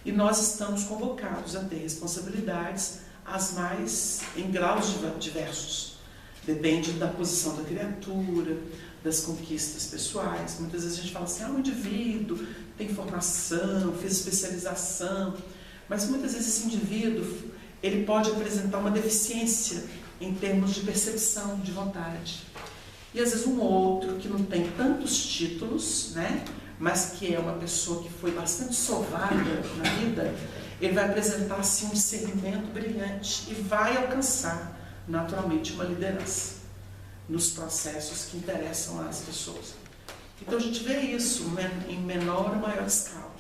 E nós estamos convocados a ter responsabilidades, as mais em graus diversos. Depende da posição da criatura, das conquistas pessoais. Muitas vezes a gente fala assim, o indivíduo tem formação, fez especialização, mas muitas vezes esse indivíduo, ele pode apresentar uma deficiência em termos de percepção, de vontade. E às vezes um outro que não tem tantos títulos, né, mas que é uma pessoa que foi bastante sovada na vida, ele vai apresentar assim, um discernimento brilhante e vai alcançar naturalmente uma liderança nos processos que interessam às pessoas. Então a gente vê isso em menor ou maior escala.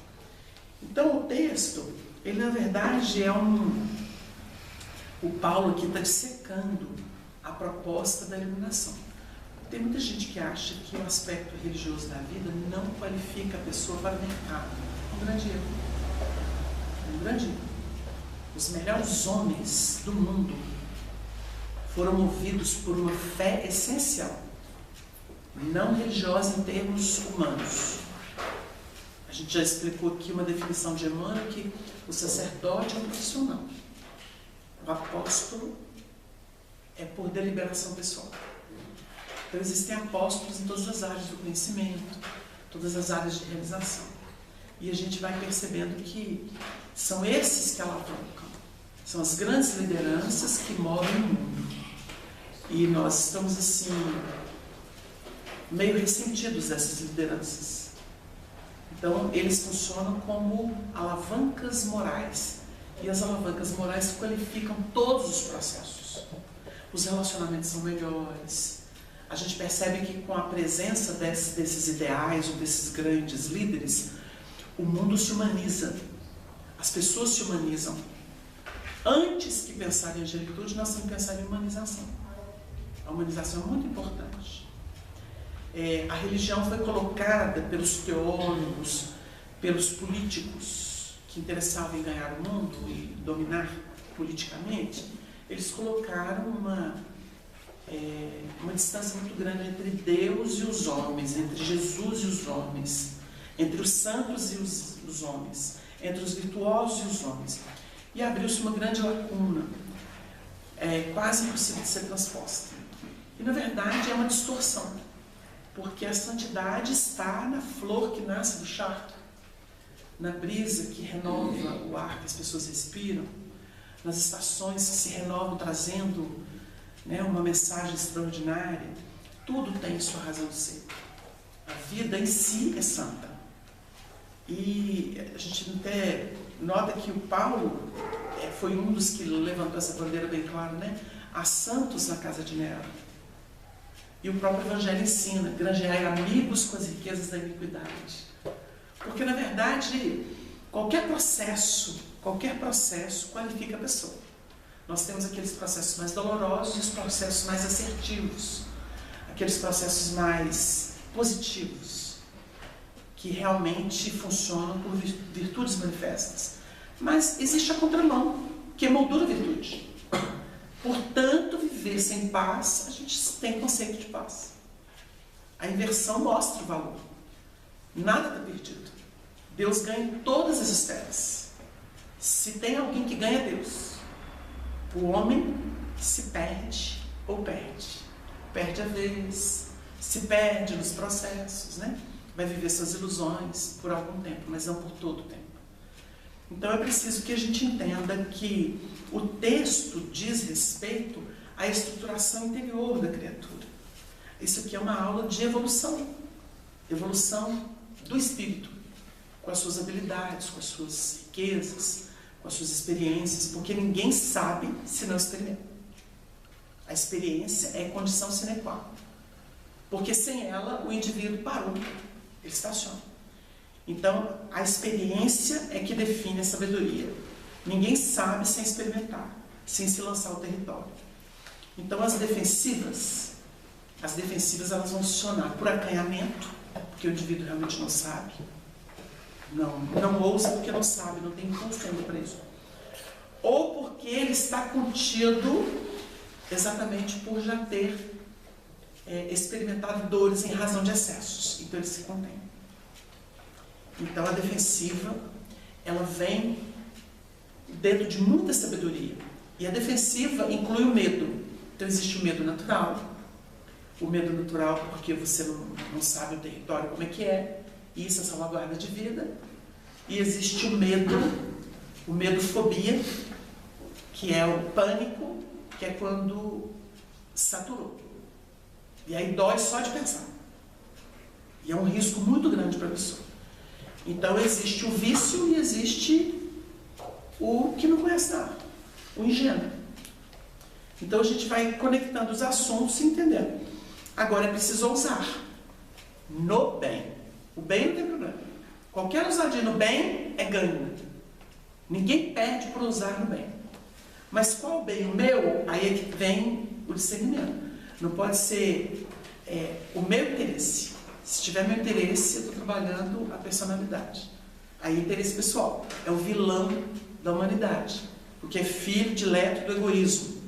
Então o texto, ele na verdade é o Paulo aqui está dissecando a proposta da iluminação. Tem muita gente que acha que o aspecto religioso da vida não qualifica a pessoa para o mercado. Um grande erro. Um grande erro. Os melhores homens do mundo foram movidos por uma fé essencial, não religiosa em termos humanos. A gente já explicou aqui uma definição de Emmanuel que o sacerdote é um profissional. O apóstolo é por deliberação pessoal. Então existem apóstolos em todas as áreas do conhecimento, todas as áreas de realização. E a gente vai percebendo que são esses que alavancam. São as grandes lideranças que movem o mundo. E nós estamos assim, meio ressentidos dessas lideranças. Então eles funcionam como alavancas morais. E as alavancas morais qualificam todos os processos. Os relacionamentos são melhores. A gente percebe que com a presença desses ideais ou desses grandes líderes, o mundo se humaniza. As pessoas se humanizam. Antes que pensar em angelitude, nós temos que pensar em humanização. A humanização é muito importante. A religião foi colocada pelos teólogos, pelos políticos que interessavam em ganhar o mundo e dominar politicamente. Eles colocaram uma distância muito grande entre Deus e os homens, entre Jesus e os homens, entre os santos e os homens, entre os virtuosos e os homens. E abriu-se uma grande lacuna, quase impossível de ser transposta. E na verdade é uma distorção, porque a santidade está na flor que nasce do charco, na brisa que renova o ar que as pessoas respiram, nas estações que se renovam trazendo, né, uma mensagem extraordinária. Tudo tem sua razão de ser. A vida em si é santa. E a gente até nota que o Paulo foi um dos que levantou essa bandeira bem claro, né? Há santos na casa de Nero. E o próprio Evangelho ensina, granjeai amigos com as riquezas da iniquidade. Porque, na verdade, qualquer processo qualifica a pessoa. Nós temos aqueles processos mais dolorosos e os processos mais assertivos, aqueles processos mais positivos, que realmente funcionam por virtudes manifestas. Mas existe a contramão, que é moldura virtude. Portanto, viver sem paz, a gente tem conceito de paz. A inversão mostra o valor. Nada está perdido. Deus ganha em todas as esferas. Se tem alguém que ganha, é Deus. O homem se perde ou perde. Perde a vez, se perde nos processos, né? Vai viver suas ilusões por algum tempo, mas não por todo o tempo. Então é preciso que a gente entenda que o texto diz respeito à estruturação interior da criatura. Isso aqui é uma aula de evolução. Evolução do espírito, com as suas habilidades, com as suas riquezas, com as suas experiências, porque ninguém sabe se não experimenta. A experiência é condição sine qua non, porque sem ela o indivíduo parou, ele estaciona. Então, a experiência é que define a sabedoria. Ninguém sabe sem experimentar, sem se lançar ao território. Então, as defensivas elas vão funcionar por acanhamento, porque o indivíduo realmente não sabe. Não ouça porque não sabe, não tem impulso ainda para isso. Ou porque ele está contido exatamente por já ter experimentado dores em razão de excessos. Então ele se contém. Então a defensiva, ela vem dentro de muita sabedoria. E a defensiva inclui o medo. Então existe o medo natural. O medo natural porque você não sabe o território como é que é. E isso é salvaguarda de vida. E existe o medo fobia, que é o pânico, que é quando saturou. E aí dói só de pensar. E é um risco muito grande para a pessoa. Então existe o vício e existe o que não conhece nada, o ingênuo. Então a gente vai conectando os assuntos e entendendo. Agora é preciso ousar no bem. O bem não tem problema. Qualquer ousadia no bem é ganho. Ninguém perde por usar no bem. Mas qual o bem? O meu? Aí é que vem o discernimento. Não pode ser o meu interesse. Se tiver meu interesse, eu estou trabalhando a personalidade. Aí é interesse pessoal. É o vilão da humanidade. Porque é filho dileto do egoísmo.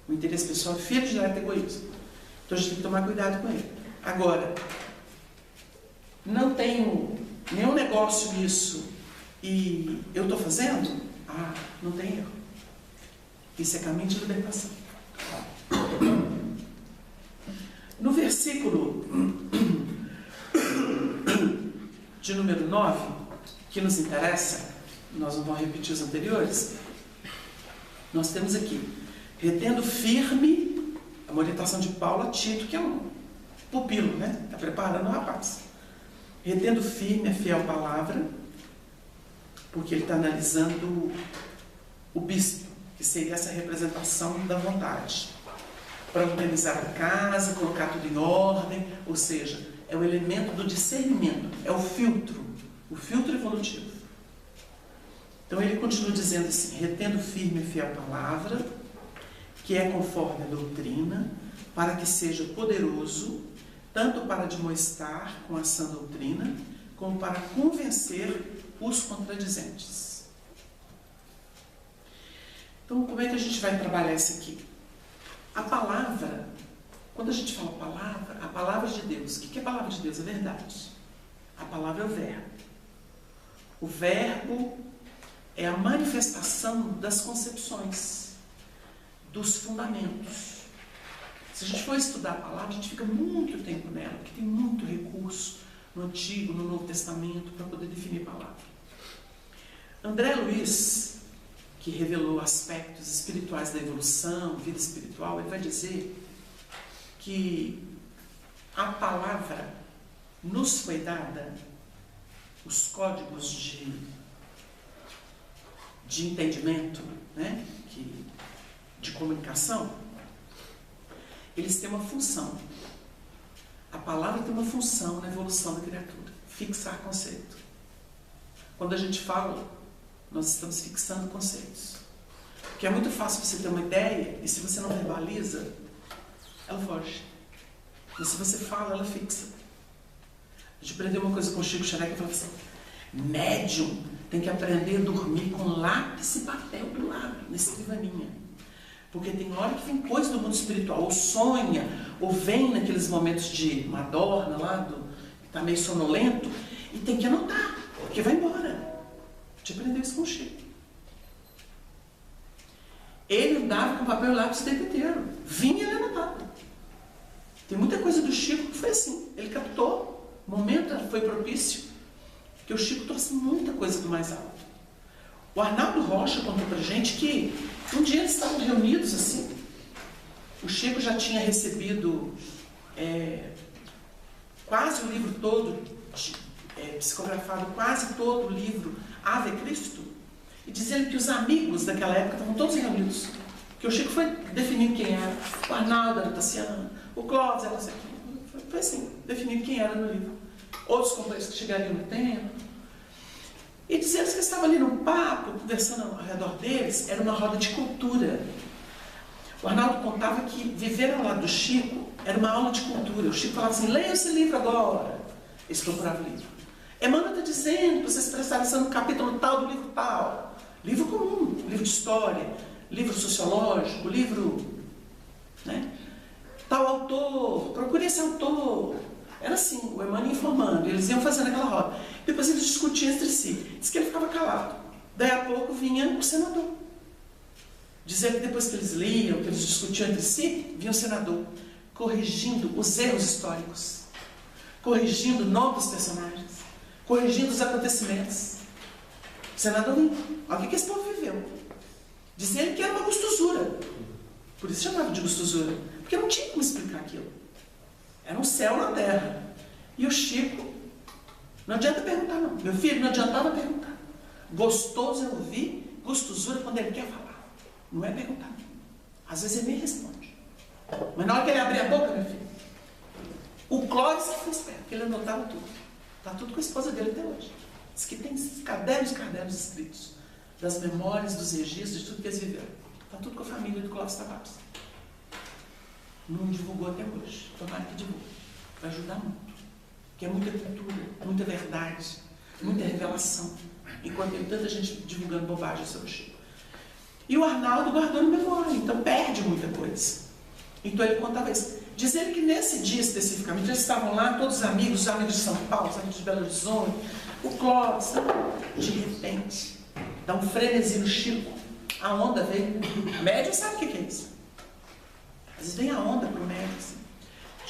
O interesse pessoal é filho dileto do egoísmo. Então a gente tem que tomar cuidado com ele. Agora, não tenho nenhum negócio nisso e eu estou fazendo? Não tem erro. Isso é caminho de libertação. No versículo de número 9, que nos interessa, nós não vamos repetir os anteriores, nós temos aqui, retendo firme, uma orientação de Paulo a Tito, que é um pupilo, né? Está preparando o rapaz. Retendo firme a fiel palavra, porque ele está analisando o bispo, que seria essa representação da vontade, para organizar a casa, colocar tudo em ordem, ou seja, é o elemento do discernimento, é o filtro evolutivo. Então ele continua dizendo assim, retendo firme a fiel palavra, que é conforme a doutrina, para que seja poderoso, tanto para admoestar com a sã doutrina, como para convencer os contradizentes. Então, como é que a gente vai trabalhar isso aqui? A palavra, quando a gente fala palavra, a palavra de Deus, o que é a palavra de Deus? É verdade. A palavra é o verbo. O verbo é a manifestação das concepções, dos fundamentos. Se a gente for estudar a palavra, a gente fica muito tempo nela, porque tem muito recurso no Antigo, no Novo Testamento, para poder definir a palavra. André Luiz, que revelou aspectos espirituais da evolução, vida espiritual, ele vai dizer que a palavra nos foi dada, os códigos de entendimento, né, de comunicação, eles têm uma função. A palavra tem uma função na evolução da criatura, fixar conceito. Quando a gente fala, nós estamos fixando conceitos. Porque é muito fácil você ter uma ideia e se você não verbaliza, ela foge. Mas se você fala, ela fixa. A gente aprendeu uma coisa com o Chico Xareca e falou assim, médium tem que aprender a dormir com lápis e papel do lado, na escrivaninha. Porque tem hora que vem coisa do mundo espiritual, ou sonha, ou vem naqueles momentos de Madorna lá, que está meio sonolento, e tem que anotar, porque vai embora. Te aprendeu isso com o Chico. Ele andava com papel e lápis o tempo inteiro. Vinha e ele anotava. Tem muita coisa do Chico que foi assim. Ele captou, o momento foi propício, porque o Chico trouxe muita coisa do mais alto. O Arnaldo Rocha contou pra gente que um dia eles estavam reunidos assim. O Chico já tinha recebido quase o livro todo, psicografado quase todo o livro Ave Cristo, e dizendo que os amigos daquela época estavam todos reunidos. Que o Chico foi definindo quem era. O Arnaldo era o Tassiano, o Clóvis era isso aqui. Foi assim, definindo quem era no livro. Outros companheiros que chegariam no tempo. E dizendo que eles estavam ali num papo, conversando ao redor deles, era uma roda de cultura. O Arnaldo contava que viver ao lado do Chico era uma aula de cultura. O Chico falava assim, leia esse livro agora. Eles procuravam o livro. Emmanuel está dizendo para vocês prestarem atenção no capítulo tal do livro tal. Livro comum, livro de história, livro sociológico, livro... né? Tal autor, procure esse autor. Era assim, o Emmanuel informando, eles iam fazendo aquela roda. Depois eles discutiam entre si. Diz que ele ficava calado. Daí a pouco vinha o senador. Dizendo que depois que eles liam, que eles discutiam entre si, vinha o senador, corrigindo os erros históricos, corrigindo o nome dos personagens, corrigindo os acontecimentos. O senador vinha. Olha o que esse povo viveu. Dizendo que era uma gostosura. Por isso chamava de gostosura. Porque não tinha como explicar aquilo. Era um céu na terra. E o Chico, não adianta perguntar não. Meu filho, não adiantava perguntar. Gostoso é ouvir, gostosura quando ele quer falar. Não é perguntar. Às vezes ele nem responde. Mas na hora que ele abrir a boca, meu filho, o Clóvis que foi esperto, porque ele anotava tudo. Está tudo com a esposa dele até hoje. Diz que tem cadernos escritos das memórias, dos registros, de tudo que eles viveram. Está tudo com a família do Clóvis Tavares. Não divulgou até hoje. Tomara que divulgue. Vai ajudar muito. Porque é muita cultura, muita verdade, muita revelação. Enquanto tem tanta gente divulgando bobagem sobre o Chico. E o Arnaldo guardou na memória, então perde muita coisa. Então ele contava isso. Diz ele que nesse dia especificamente, eles estavam lá, todos os amigos de São Paulo, os amigos de Belo Horizonte, o Clóvis, de repente, dá um frenesi no Chico, a onda veio. O médium sabe o que é isso? Às vezes vem a onda para o médium. Assim.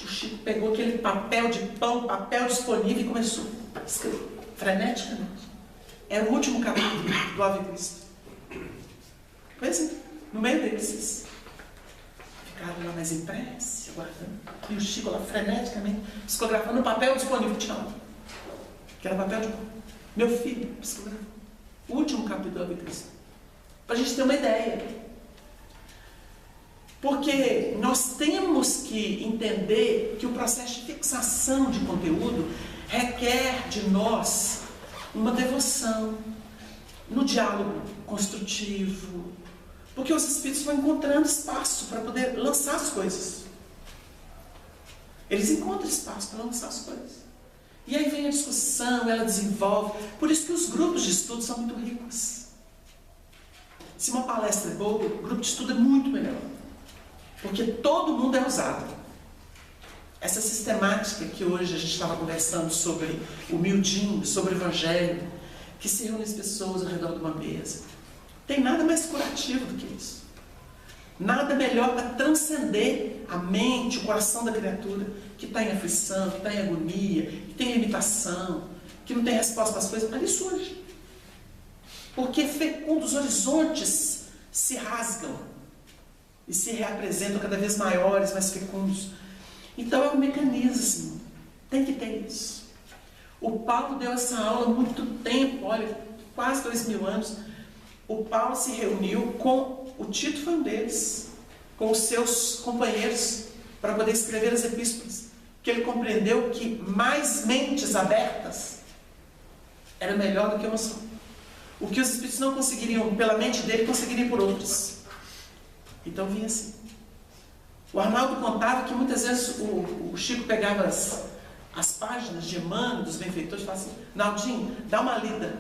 O Chico pegou aquele papel de pão, papel disponível e começou a escrever, freneticamente. Era o último capítulo do Ave Cristo. Foi assim, no meio deles. Ficaram lá mais em prece, aguardando. E o Chico lá freneticamente, psicografando o papel disponível que tinha lá. Que era papel de pão. Meu filho, psicografou. O último capítulo do Ave Cristo. Para a gente ter uma ideia. Porque nós temos que entender que o processo de fixação de conteúdo requer de nós uma devoção no diálogo construtivo, porque os espíritos vão encontrando espaço para poder lançar as coisas. Eles encontram espaço para lançar as coisas. E aí vem a discussão, ela desenvolve. Por isso que os grupos de estudo são muito ricos. Se uma palestra é boa, o grupo de estudo é muito melhor. Porque todo mundo é usado. Essa sistemática que hoje a gente estava conversando sobre o miudinho, sobre o evangelho, que se reúne as pessoas ao redor de uma mesa. Tem nada mais curativo do que isso. Nada melhor para transcender a mente, o coração da criatura que está em aflição, que está em agonia, que tem limitação, que não tem resposta para as coisas. Ali surge. Porque fecundo, os horizontes se rasgam e se reapresentam cada vez maiores, mais fecundos. Então é um mecanismo, tem que ter isso. O Paulo deu essa aula há muito tempo, olha, quase 2000 anos. O Paulo se reuniu com, o Tito foi um deles, com os seus companheiros, para poder escrever as epístolas. Que ele compreendeu que mais mentes abertas era melhor do que uma só. O que os espíritos não conseguiriam pela mente dele, conseguiriam por outros. Então vinha assim. O Arnaldo contava que muitas vezes o Chico pegava as páginas de Emmanuel, dos benfeitores, e falava assim: Naldinho, dá uma lida.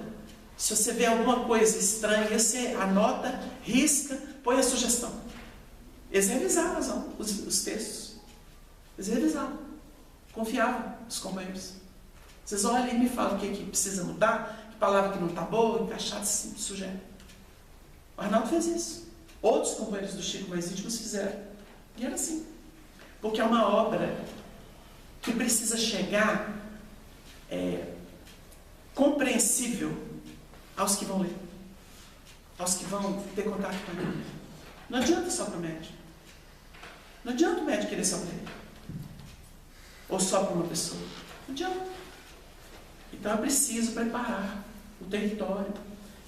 Se você vê alguma coisa estranha, você anota, risca, põe a sugestão. Eles revisavam os textos. Eles revisavam. Confiavam nos companheiros. Vocês olham e me falam o que precisa mudar, que palavra que não está boa, encaixada, assim, sujeira. O Arnaldo fez isso. Outros companheiros do Chico mais íntimos fizeram. E era assim. Porque é uma obra que precisa chegar compreensível aos que vão ler, aos que vão ter contato com ele. Não adianta só para o médico. Não adianta o médico querer só para ele. Ou só para uma pessoa. Não adianta. Então é preciso preparar o território.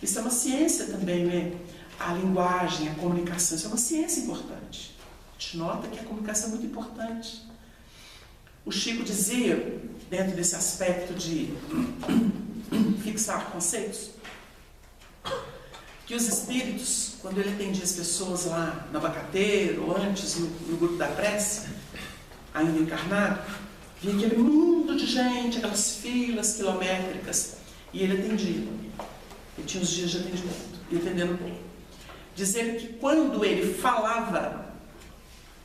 Isso é uma ciência também, né? A linguagem, a comunicação, isso é uma ciência importante. A gente nota que a comunicação é muito importante. O Chico dizia, dentro desse aspecto de fixar conceitos, que os espíritos, quando ele atendia as pessoas lá no abacateiro, ou antes no grupo da prece, ainda encarnado, via aquele mundo de gente, aquelas filas quilométricas, e ele atendia. Ele tinha os dias de atendimento, e atendendo o povo. Dizendo que quando ele falava,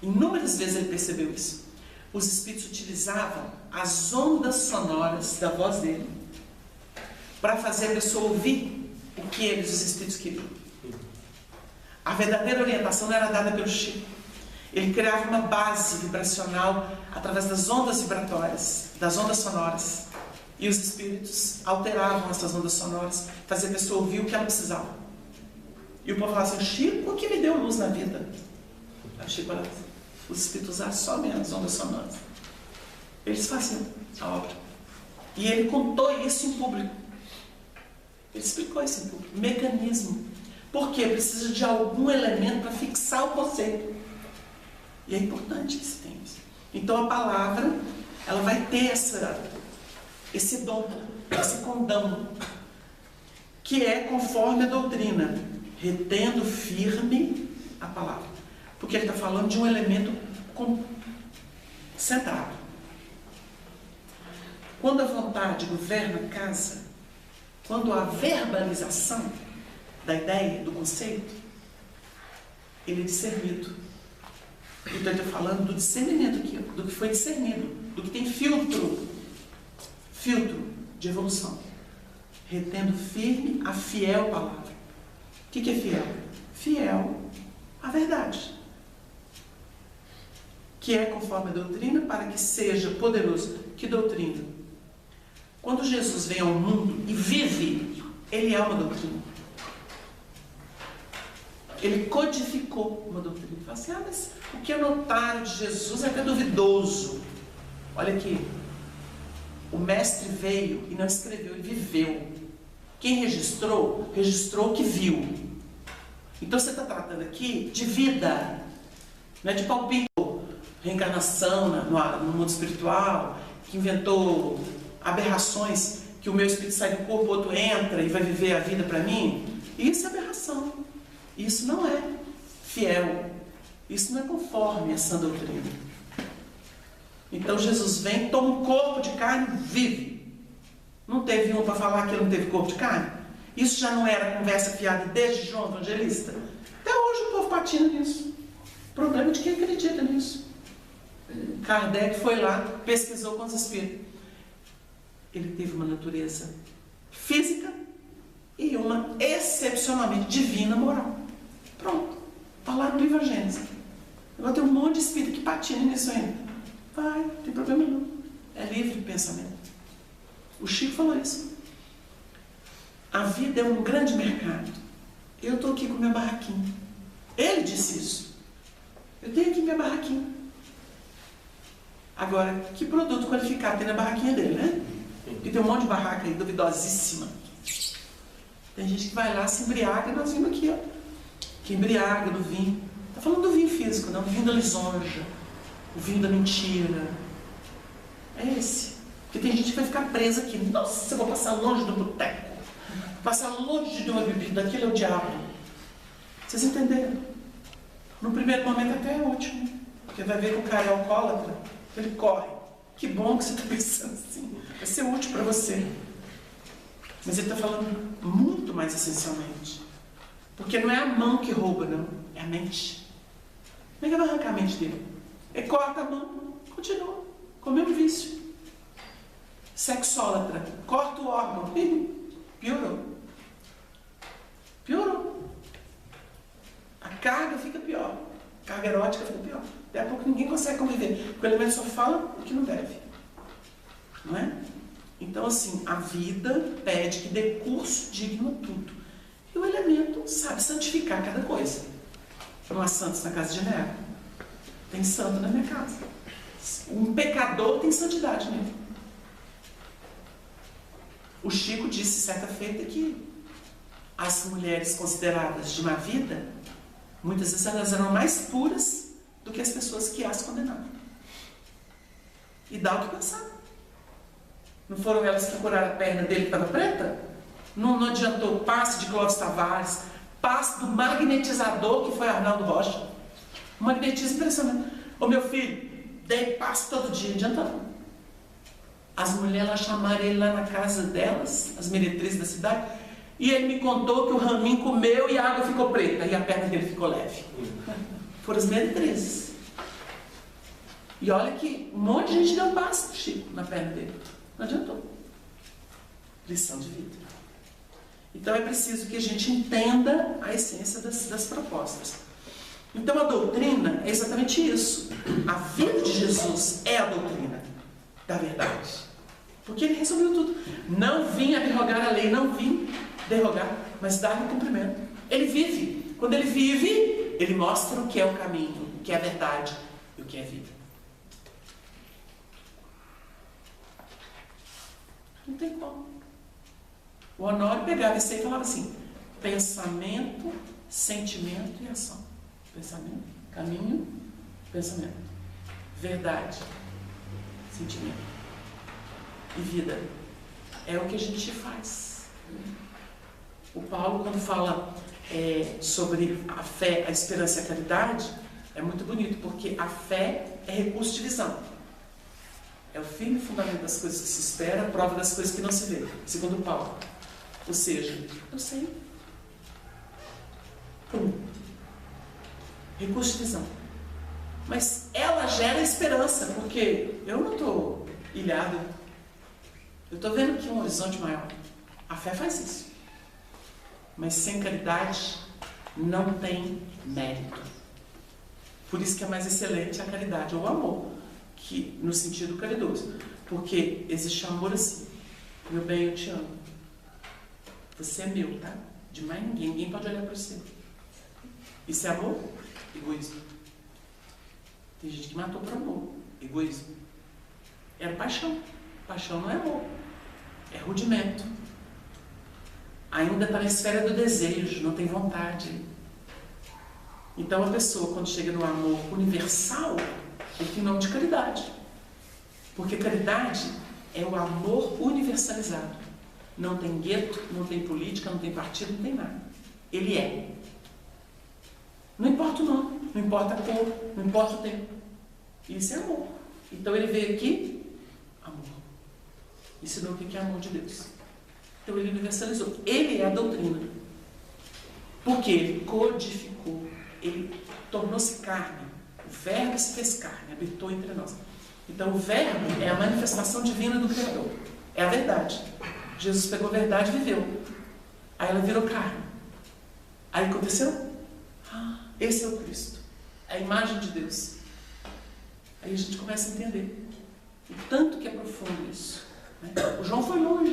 inúmeras vezes ele percebeu isso, os espíritos utilizavam as ondas sonoras da voz dele para fazer a pessoa ouvir o que eles, os espíritos, queriam. A verdadeira orientação não era dada pelo Chico. Ele criava uma base vibracional através das ondas vibratórias, das ondas sonoras. E os espíritos alteravam essas ondas sonoras, faziam a pessoa ouvir o que ela precisava. E o povo falava assim: Chico, o que me deu luz na vida? Aí o Chico falava: os espíritos usavam só menos ondas sonoras. Eles faziam a obra. E ele contou isso em público. Ele explicou isso em público. Mecanismo. Porque precisa de algum elemento para fixar o conceito. E é importante que se tenha isso. Então a palavra, ela vai ter esse dom, esse condão, que é conforme a doutrina, retendo firme a palavra. Porque ele está falando de um elemento centrado. Quando a vontade governa a casa, quando há verbalização da ideia, do conceito, ele é discernido. Então ele está falando do discernimento aqui, do que foi discernido, do que tem filtro de evolução. Retendo firme a fiel palavra. O que é fiel? Fiel à verdade. Que é conforme a doutrina, para que seja poderoso. Que doutrina? Quando Jesus vem ao mundo e vive, ele é uma doutrina. Ele codificou uma doutrina. Ele fala assim: mas o que anotaram de Jesus é até duvidoso. Olha aqui. O mestre veio e não escreveu, ele viveu. Quem registrou, registrou o que viu. Então você está tratando aqui de vida, não é de palpite. Reencarnação no mundo espiritual, que inventou aberrações, que o meu espírito sai do corpo, o outro entra e vai viver a vida para mim. Isso é aberração. Isso não é fiel. Isso não é conforme essa doutrina. Então Jesus vem, toma um corpo de carne, vive. Não teve um para falar que ele não teve corpo de carne? Isso já não era conversa fiada desde João Evangelista? Até hoje o povo patina nisso. O problema é de quem acredita nisso. Kardec foi lá, pesquisou com os espíritos. Ele teve uma natureza física e uma excepcionalmente divina moral. Pronto. Está lá no livro A Gênese. Agora tem um monte de espírito que patina nisso ainda. Vai, não tem problema não. É livre de pensamento. O Chico falou isso. A vida é um grande mercado. Eu estou aqui com minha barraquinha. Ele disse isso. Eu tenho aqui minha barraquinha. Agora, que produto qualificado tem na barraquinha dele, né? Porque tem um monte de barraca aí, duvidosíssima. Tem gente que vai lá, se embriaga, e nós vimos aqui, ó. Que embriaga do vinho. Está falando do vinho físico, não, do vinho da lisonja, o vinho da mentira. É esse. Porque tem gente que vai ficar presa aqui. Nossa, eu vou passar longe do boteco. Passar longe de uma bebida, daquele é o diabo. Vocês entenderam? No primeiro momento até é ótimo. Porque vai ver que o cara é alcoólatra, ele corre. Que bom que você está pensando assim. Vai ser útil para você. Mas ele está falando muito mais essencialmente. Porque não é a mão que rouba, não. É a mente. é que vai arrancar a mente dele? Ele corta a mão, continua com o mesmo vício. Sexólatra, corta o órgão, piorou. Piorou. A carga fica pior. A carga erótica fica pior. Daqui a pouco ninguém consegue conviver, porque o elemento só fala o que não deve. Não é? Então, assim, a vida pede que dê curso digno a tudo. E o elemento sabe santificar cada coisa. Não há santos na casa de Nero. Tem santo na minha casa. Um pecador tem santidade nele. O Chico disse certa feita que as mulheres consideradas de má vida, muitas vezes elas eram mais puras do que as pessoas que as condenavam. E dá o que pensar. Não foram elas que curaram a perna dele que estava preta? Não adiantou o passe de Clóvis Tavares, passe do magnetizador que foi Arnaldo Rocha. Um magnetismo impressionante. Ô meu filho, dei passe todo dia, adiantando. As mulheres lá chamaram ele lá na casa delas, as meretrizes da cidade, e ele me contou que o raminho comeu e a água ficou preta, e a perna dele ficou leve. Foram as meretrizes. E olha que um monte de gente deu passe pro Chico na perna dele. Não adiantou. Lição de vida. Então é preciso que a gente entenda a essência das propostas. Então a doutrina é exatamente isso. A vida de Jesus é a doutrina da verdade. Porque ele resolveu tudo. Não vim abrogar a lei, não vim derrogar, mas dar-lhe cumprimento. Ele vive. Quando ele vive, ele mostra o que é o caminho, o que é a verdade e o que é a vida. Não tem como. O Honório pegava isso aí e falava assim: pensamento, sentimento e ação. Pensamento, caminho, pensamento. Verdade, sentimento e vida. É o que a gente faz. O Paulo, quando fala sobre a fé, a esperança e a caridade, é muito bonito, porque a fé é recurso de visão. É o firme fundamento das coisas que se espera, a prova das coisas que não se vê, segundo Paulo. Ou seja, eu sei. Recurso de visão. Mas ela gera esperança, porque eu não estou ilhado. Eu estou vendo aqui um horizonte maior. A fé faz isso. Mas sem caridade não tem mérito. Por isso que é mais excelente a caridade, ou o amor, que no sentido caridoso. Porque existe amor assim: meu bem, eu te amo. Você é meu, tá? De mais ninguém. Ninguém pode olhar para você. Isso é amor? Egoísmo. Tem gente que matou por amor. Egoísmo. Era paixão. Paixão não é amor. É rudimento. Ainda está na esfera do desejo, não tem vontade. Então a pessoa, quando chega no amor universal, ele tem nome de caridade. Porque caridade é o amor universalizado. Não tem gueto, não tem política, não tem partido, não tem nada. Ele é. Não importa o nome, não importa a cor, não importa o tempo. Isso é amor. Então ele veio aqui, amor. Ensinou o que é amor de Deus. Então ele universalizou. Ele é a doutrina. Porque ele codificou, ele tornou-se carne. O verbo se fez carne, habitou entre nós. Então o verbo é a manifestação divina do Criador. É a verdade. Jesus pegou a verdade e viveu. Aí ela virou carne. Aí aconteceu? Esse é o Cristo. É a imagem de Deus. Aí a gente começa a entender o tanto que é profundo isso. Né? O João foi longe.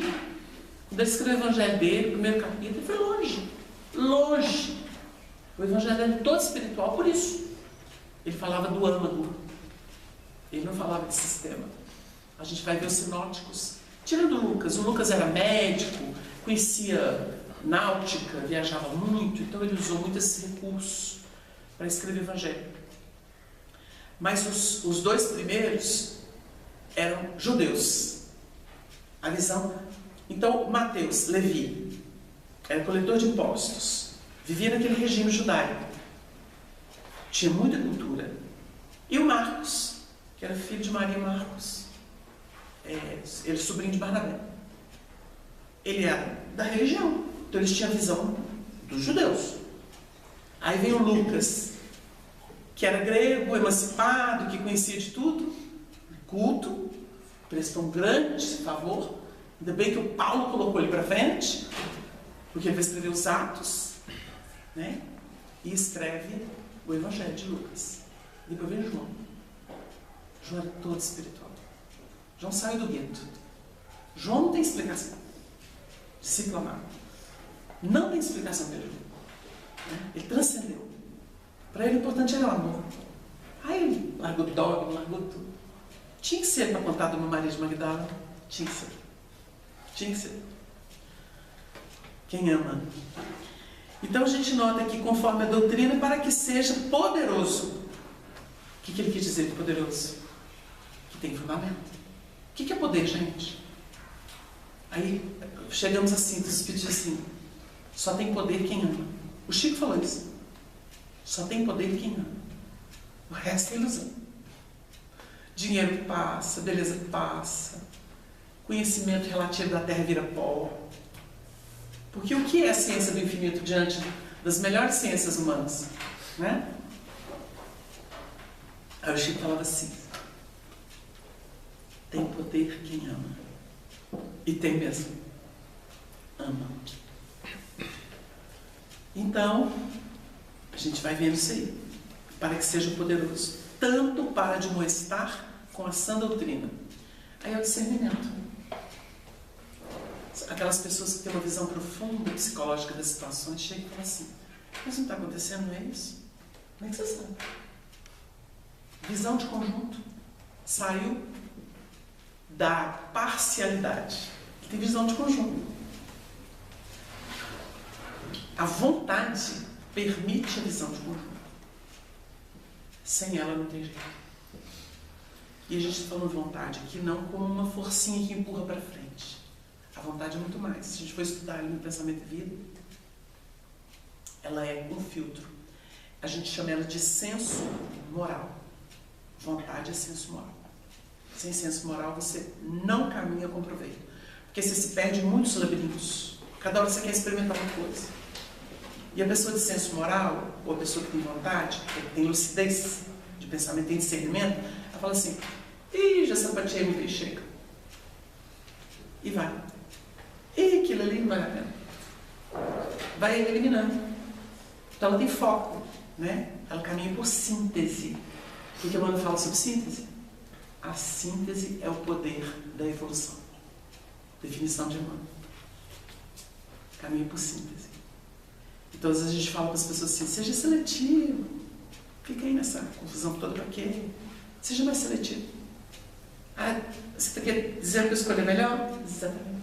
Quando ele escreveu o evangelho dele, o primeiro capítulo, ele foi longe. Longe. O evangelho dele é todo espiritual por isso. Ele falava do âmago. Ele não falava de sistema. A gente vai ver os sinóticos. Tirando o Lucas era médico, conhecia náutica, viajava muito, então ele usou muito esse recurso para escrever o evangelho. Mas os dois primeiros eram judeus. A visão. Então, Mateus, Levi, era coletor de impostos, vivia naquele regime judaico, tinha muita cultura. E o Marcos, que era filho de Maria e Marcos, ele é sobrinho de Barnabé. Ele era da religião, então eles tinham a visão dos judeus. Aí vem o Lucas, que era grego, emancipado, que conhecia de tudo, culto, prestou um grande favor. Ainda bem que o Paulo colocou ele para frente, porque ele vai escrever os Atos, né? E escreve o Evangelho de Lucas. Depois vem João. João era todo espiritual. João saiu do gueto. João não tem explicação. Discípulo amado. Não tem explicação para ele. Ele transcendeu. Para ele o importante era o amor. Aí ele largou dogma, largou tudo. Tinha que ser para contar do meu Maria de Magdala. Tinha que ser. Tinha que ser. Quem ama. Então a gente nota aqui, conforme a doutrina, para que seja poderoso. O que ele quis dizer de poderoso? Que tem fundamento. O que é poder, gente? Aí chegamos assim, dos Espíritos assim, só tem poder quem ama. O Chico falou isso. Só tem poder quem ama. O resto é ilusão. Dinheiro passa, beleza passa, conhecimento relativo da Terra vira pó. Porque o que é a ciência do infinito diante das melhores ciências humanas? Né? Aí o Chico falava assim, tem poder quem ama. E tem mesmo. Ama. Então, a gente vai vendo isso aí. Para que seja poderoso. Tanto para admoestar com a sã doutrina. Aí é o discernimento. Aquelas pessoas que têm uma visão profunda psicológica das situações chegam e falam assim, mas não está acontecendo, não é isso? Como é que você sabe? Visão de conjunto. Saiu da parcialidade. Tem visão de conjunto. A vontade permite a visão de conjunto. Sem ela não tem jeito. E a gente está falando de vontade aqui não como uma forcinha que empurra para frente. A vontade é muito mais. Se a gente for estudar ali no Pensamento e Vida, ela é um filtro. A gente chama ela de senso moral. Vontade é senso moral. Sem senso moral você não caminha com proveito. Porque você se perde em muitos labirintos. Cada hora você quer experimentar uma coisa. E a pessoa de senso moral, ou a pessoa que tem vontade, que tem lucidez de pensamento, tem discernimento, ela fala assim, ih, já sapateei muito e chega. E vai. E aquilo ali não vale a pena. Vai eliminando. Então ela tem foco, né? Ela caminha por síntese. O que a Emmanuel fala sobre síntese? A síntese é o poder da evolução. Definição de Emmanuel. Caminha por síntese. Então às vezes a gente fala para as pessoas assim, seja seletivo. Fica aí nessa confusão toda para quê? Seja mais seletivo. Ah, você quer dizer que eu escolhi melhor? Exatamente.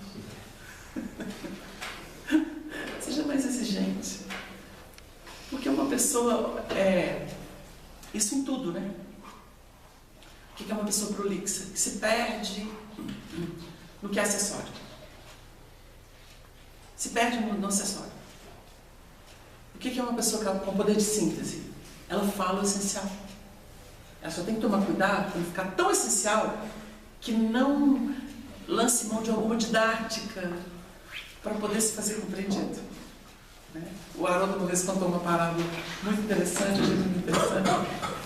Seja mais exigente. Porque uma pessoa isso em tudo, né? O que é uma pessoa prolixa? Que se perde no que é acessório. Se perde no acessório. O que é uma pessoa com poder de síntese? Ela fala o essencial. Ela só tem que tomar cuidado para não ficar tão essencial que não lance mão de alguma didática para poder se fazer compreendido. Né? O Haroldo uma vez contou uma parábola muito interessante,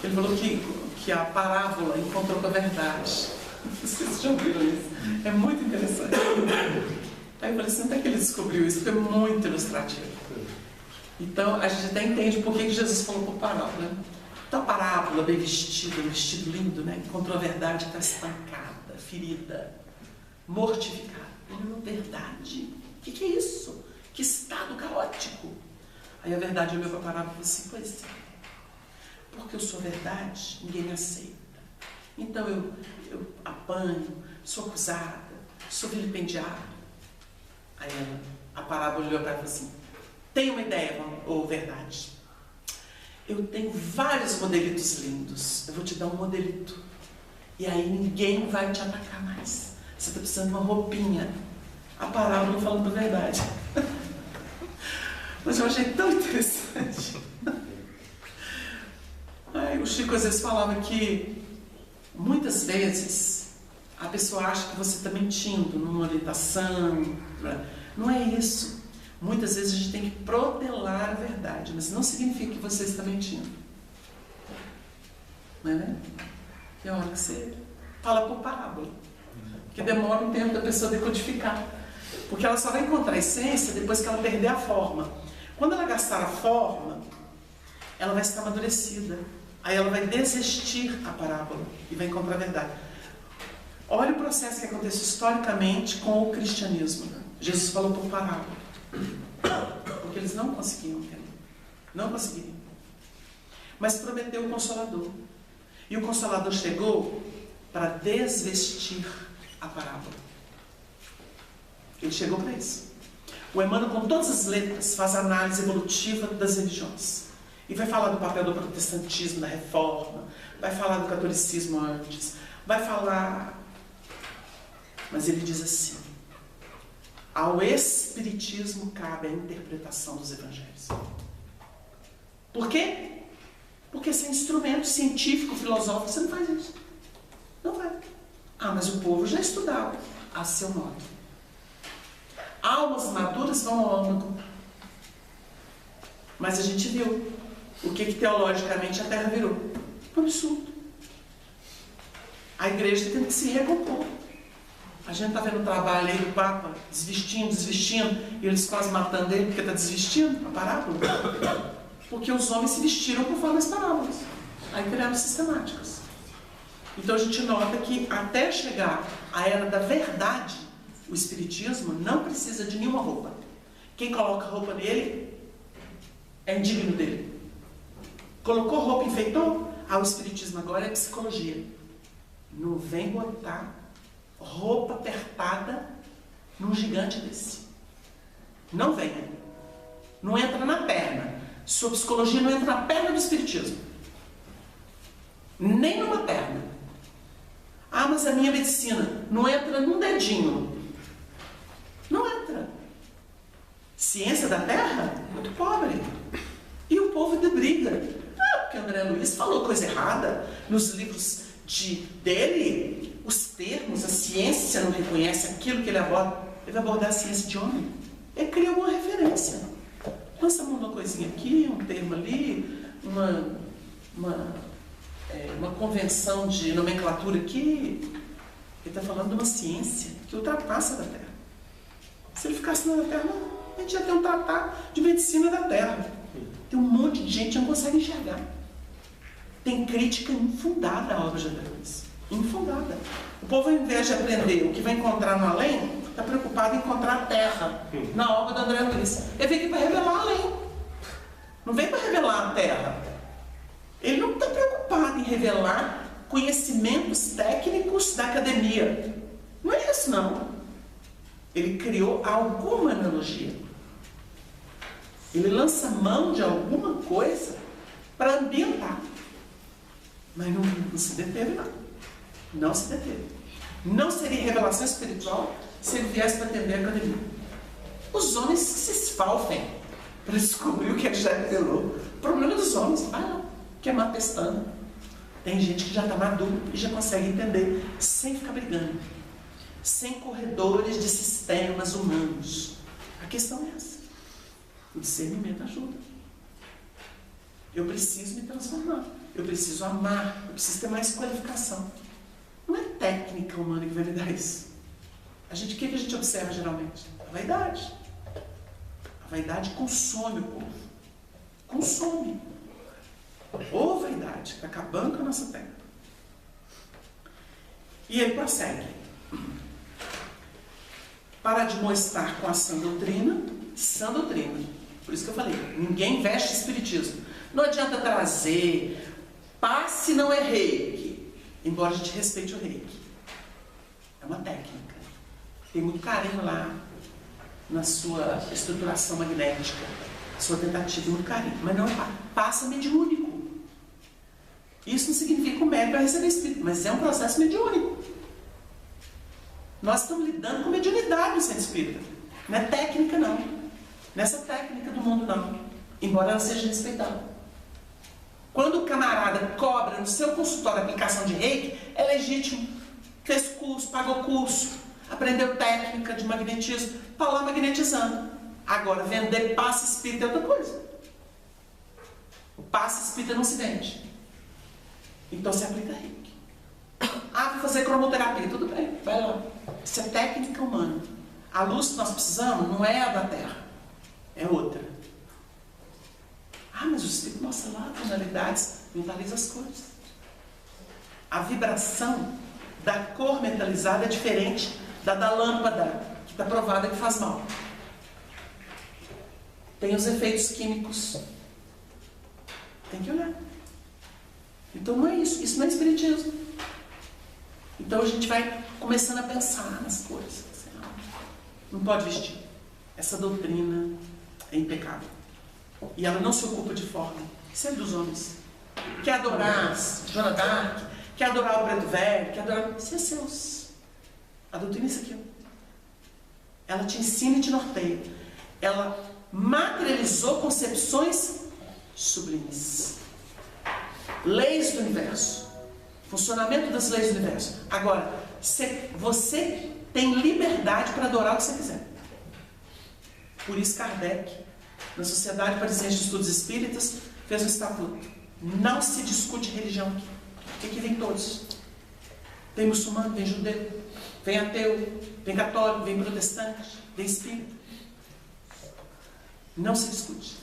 Ele falou que a parábola encontrou com a verdade. Vocês já ouviram isso? É muito interessante. Aí eu falei assim, até que ele descobriu isso, foi muito ilustrativo. Então, a gente até entende por que Jesus falou por parábola. Né? Então, a parábola, bem vestida, um vestido lindo, né? Encontrou a verdade que está estancada, ferida, mortificada. Ele falou, verdade? O que é isso? Que estado caótico. Aí a verdade olhou para a parábola e falou assim, pois é. Porque eu sou verdade, ninguém me aceita. Então eu apanho, sou acusada, sou vilipendiada. Aí a parábola olhou para ela e falou assim, tem uma ideia, ou verdade? Eu tenho vários modelitos lindos. Eu vou te dar um modelito. E aí ninguém vai te atacar mais. Você está precisando de uma roupinha. A parábola falando a verdade. Mas eu achei tão interessante. O Chico às vezes falava que muitas vezes a pessoa acha que você está mentindo numa orientação. Não é isso. Muitas vezes a gente tem que protelar a verdade, mas não significa que você está mentindo. Não é, né? Que hora que você fala por parábola. Que demora um tempo da pessoa decodificar. Porque ela só vai encontrar a essência depois que ela perder a forma. Quando ela gastar a forma, ela vai estar amadurecida. Aí ela vai desvestir a parábola e vai encontrar a verdade. Olha o processo que aconteceu historicamente com o cristianismo. Jesus falou por parábola. Porque eles não conseguiam entender. Não conseguiam. Mas prometeu o Consolador. E o Consolador chegou para desvestir a parábola. Ele chegou para isso. O Emmanuel, com todas as letras, faz a análise evolutiva das religiões. E vai falar do papel do protestantismo, da reforma, vai falar do catolicismo antes, vai falar... Mas ele diz assim: ao espiritismo cabe a interpretação dos evangelhos. Por quê? Porque sem instrumento científico, filosófico, você não faz isso. Não vai. Ah, mas o povo já estudava a seu modo. Almas maduras vão ao âmago. Mas a gente viu o que teologicamente a Terra virou. Um absurdo. A igreja tem que se recompor. A gente está vendo o trabalho aí do Papa desvestindo, e eles quase matando ele porque está desvestindo a parábola. Porque os homens se vestiram conforme as parábolas. Aí criaram sistemáticas. Então a gente nota que até chegar à era da verdade, o espiritismo não precisa de nenhuma roupa. Quem coloca roupa nele é indigno dele. Colocou roupa, enfeitou? Ah, o espiritismo agora é psicologia. Não vem botar roupa apertada num gigante desse. Não venha. Não entra na perna. Sua psicologia não entra na perna do espiritismo. Nem numa perna. Ah, mas a minha medicina não entra num dedinho. Não entra. Ciência da Terra? Muito pobre. E o povo de briga. Ah, porque André Luiz falou coisa errada. Nos livros dele, os termos, a ciência não reconhece aquilo que ele aborda. Ele vai abordar a ciência de homem. Ele cria alguma referência. Lança uma coisinha aqui, um termo ali, uma convenção de nomenclatura aqui. Ele está falando de uma ciência que ultrapassa da Terra. Se ele ficasse na Terra, a gente ia ter um tratado de medicina da Terra. Tem um monte de gente que não consegue enxergar. Tem crítica infundada à obra de André Luiz. Infundada. O povo, ao invés de aprender o que vai encontrar no além, está preocupado em encontrar a terra na obra do André Luiz. Ele veio aqui para revelar além. Não veio para revelar a terra. Ele não está preocupado em revelar conhecimentos técnicos da academia. Não é isso, não. Ele criou alguma analogia. Ele lança mão de alguma coisa para ambientar. Mas não se deteve, não. Não se deteve. Não seria revelação espiritual se ele viesse para atender a academia. Os homens se esfalfem para descobrir o que ele já revelou. O problema dos homens, vai lá, queimar pestana. Tem gente que já está maduro e já consegue entender sem ficar brigando. Sem corredores de sistemas humanos. A questão é essa. O discernimento ajuda. Eu preciso me transformar. Eu preciso amar. Eu preciso ter mais qualificação. Não é técnica humana que vai me dar isso. O que a gente observa geralmente? A vaidade. A vaidade consome o povo. Consome. Ô vaidade, está acabando com a nossa terra. E ele prossegue. Para demonstrar com a sã doutrina. Por isso que eu falei, ninguém veste espiritismo. Não adianta trazer, passe não é reiki, embora a gente respeite o reiki. É uma técnica. Tem muito carinho lá na sua estruturação magnética, sua tentativa, muito carinho. Mas não é passe mediúnico. Isso não significa que o médium vai receber espírito, mas é um processo mediúnico. Nós estamos lidando com mediunidade no centro espírita. Não é técnica, não. Nessa técnica do mundo, não. Embora ela seja respeitada. Quando o camarada cobra no seu consultório a aplicação de reiki, é legítimo. Fez curso, pagou curso, aprendeu técnica de magnetismo, está lá magnetizando. Agora, vender passe espírita é outra coisa. O passe espírita não se vende. Então se aplica reiki. Ah, vou fazer cromoterapia. Tudo bem, vai lá. Isso é técnica humana. A luz que nós precisamos não é a da Terra, é outra. Ah, mas o Espírito mostra lá tonalidades, mentaliza as cores. A vibração da cor mentalizada é diferente da lâmpada, que está provada que faz mal. Tem os efeitos químicos. Tem que olhar. Então não é isso. Isso não é espiritismo. Então a gente vai começando a pensar nas coisas. Não pode vestir. Essa doutrina é impecável. E ela não se ocupa de forma. Isso é dos homens. Quer adorar Joana d'Arc, quer adorar o Preto Velho, quer adorar... Isso é seus. A doutrina é isso aqui. Ela te ensina e te norteia. Ela materializou concepções sublimes. Leis do universo. Funcionamento das leis do universo. Agora, você tem liberdade para adorar o que você quiser. Por isso Kardec, na Sociedade Parisiense de Estudos Espíritas, fez um estatuto. Não se discute religião aqui. Aqui vem todos. Vem muçulmano, vem judeu, vem ateu, vem católico, vem protestante, vem espírita. Não se discute.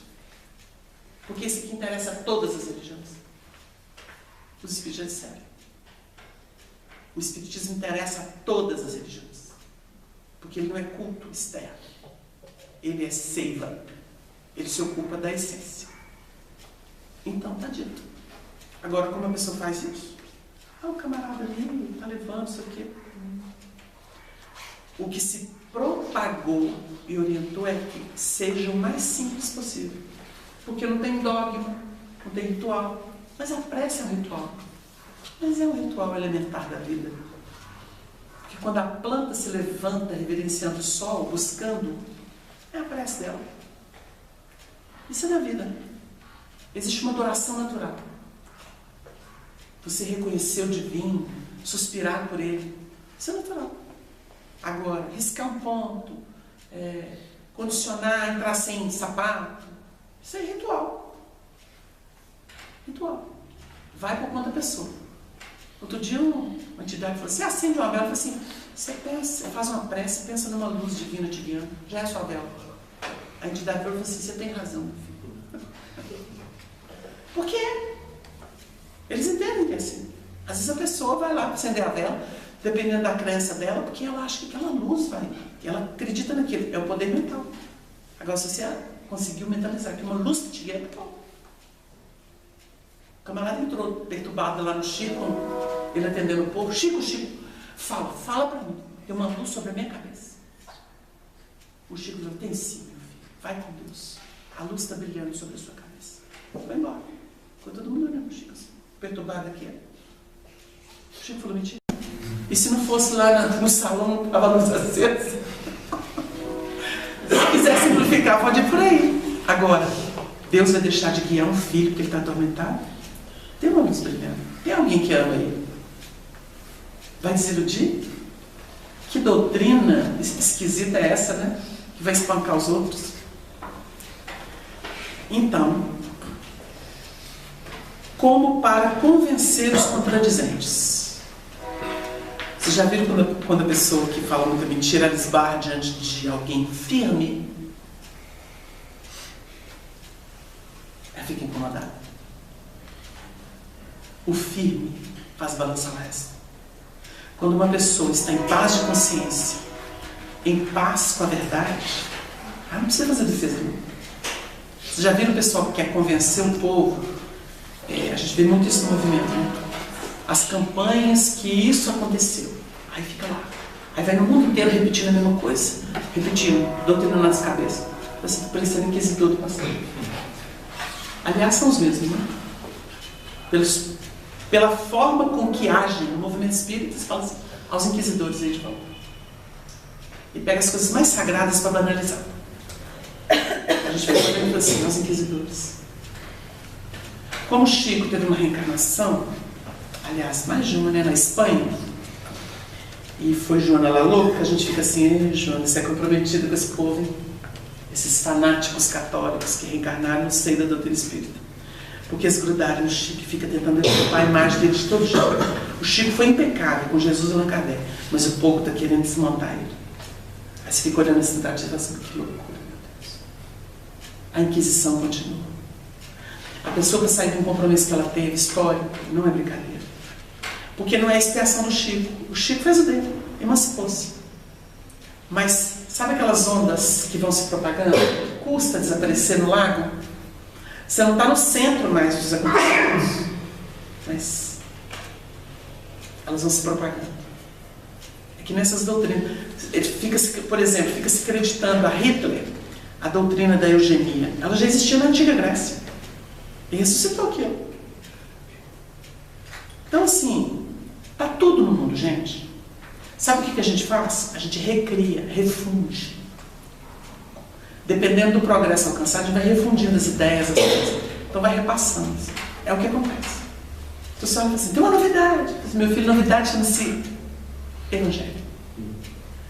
Porque isso aqui interessa a todas as religiões. Os espíritos já disseram. O espiritismo interessa a todas as religiões. Porque ele não é culto externo. Ele é seiva. Ele se ocupa da essência. Então, está dito. Agora, como a pessoa faz isso? Ah, o camarada ali está levando isso aqui. O que se propagou e orientou é que seja o mais simples possível. Porque não tem dogma, não tem ritual. Mas a prece é um ritual. Mas é um ritual elementar da vida. Porque quando a planta se levanta reverenciando o sol, buscando, é a prece dela. Isso é da vida. Existe uma adoração natural. Você reconhecer o divino, suspirar por ele. Isso é natural. Agora, riscar um ponto, condicionar, entrar sem sapato, isso é ritual. Ritual. Vai por conta da pessoa. Outro dia uma entidade falou assim, acende uma vela, falou assim, você faz uma prece, pensa numa luz divina te guiando, já é sua vela. A entidade falou assim, você tem razão, meu filho. Por quê? Eles entendem que é assim. Às vezes a pessoa vai lá acender a vela, dependendo da crença dela, porque ela acha que aquela luz vai, ela acredita naquilo, é o poder mental. Agora, se você conseguiu mentalizar que uma luz que te guia, então. O camarada entrou perturbado lá no Chico, ele atendendo o povo, Chico, fala pra mim, tem uma luz sobre a minha cabeça. O Chico falou, tem sim, meu filho, vai com Deus, a luz está brilhando sobre a sua cabeça. Foi embora, ficou todo mundo olhando o Chico assim, perturbado aqui. O Chico falou, mentira. E se não fosse lá no salão, estava a luz acesa? Se quiser simplificar, pode ir por aí. Agora, Deus vai deixar de guiar um filho porque ele está atormentado? Tem uma luz brilhando. Tem alguém que ama ele? Vai desiludir? Que doutrina esquisita é essa, né? Que vai espancar os outros? Então, como para convencer os contradizentes? Vocês já viram quando a pessoa que fala muita mentira, ela esbarra diante de alguém firme? Ela fica incomodada. O firme faz balançar o resto. Quando uma pessoa está em paz de consciência, em paz com a verdade, não precisa fazer defesa não. Vocês já viram o pessoal que quer convencer o povo? A gente vê muito isso no movimento, né? As campanhas que isso aconteceu. Aí fica lá. Aí vai no mundo inteiro repetindo a mesma coisa. Repetindo, doutrinando nas cabeças. Você está parecendo inquisidor do passado. Aliás, são os mesmos, né? Pela forma com que agem no movimento espírita, você fala assim, aos inquisidores aí de volta. E pega as coisas mais sagradas para banalizar. A gente vai falando assim, aos inquisidores. Como Chico teve uma reencarnação, aliás, mais de uma, né, na Espanha, e foi Joana lá louca, a gente fica assim, Joana, você é comprometida com esse povo, hein? Esses fanáticos católicos que reencarnaram no seio da doutrina espírita. Porque eles grudaram no Chico e fica tentando derrubar a imagem dele de todo jeito. O Chico foi impecável com Jesus e Allan Kardec, mas o povo está querendo desmontar ele. Aí você fica olhando essa tentativa e fala assim, que loucura, meu Deus. A Inquisição continua. A pessoa para sair de um compromisso que ela teve, histórico, não é brincadeira. Porque não é a expiação do Chico. O Chico fez o dele, emancipou-se. Mas sabe aquelas ondas que vão se propagando? Custa desaparecer no lago? Você não está no centro mais dos acontecimentos, mas elas vão se propagando. É que nessas doutrinas, por exemplo, fica-se acreditando a Hitler, a doutrina da eugenia. Ela já existia na antiga Grécia. E ressuscitou aquilo. Então, assim, está tudo no mundo, gente. Sabe o que a gente faz? A gente recria, refunde. Dependendo do progresso alcançado, a gente vai refundindo as ideias, as coisas. Então vai repassando. É o que acontece. Tu só fala assim, tem uma novidade. Meu filho, novidade chama-se Evangelho.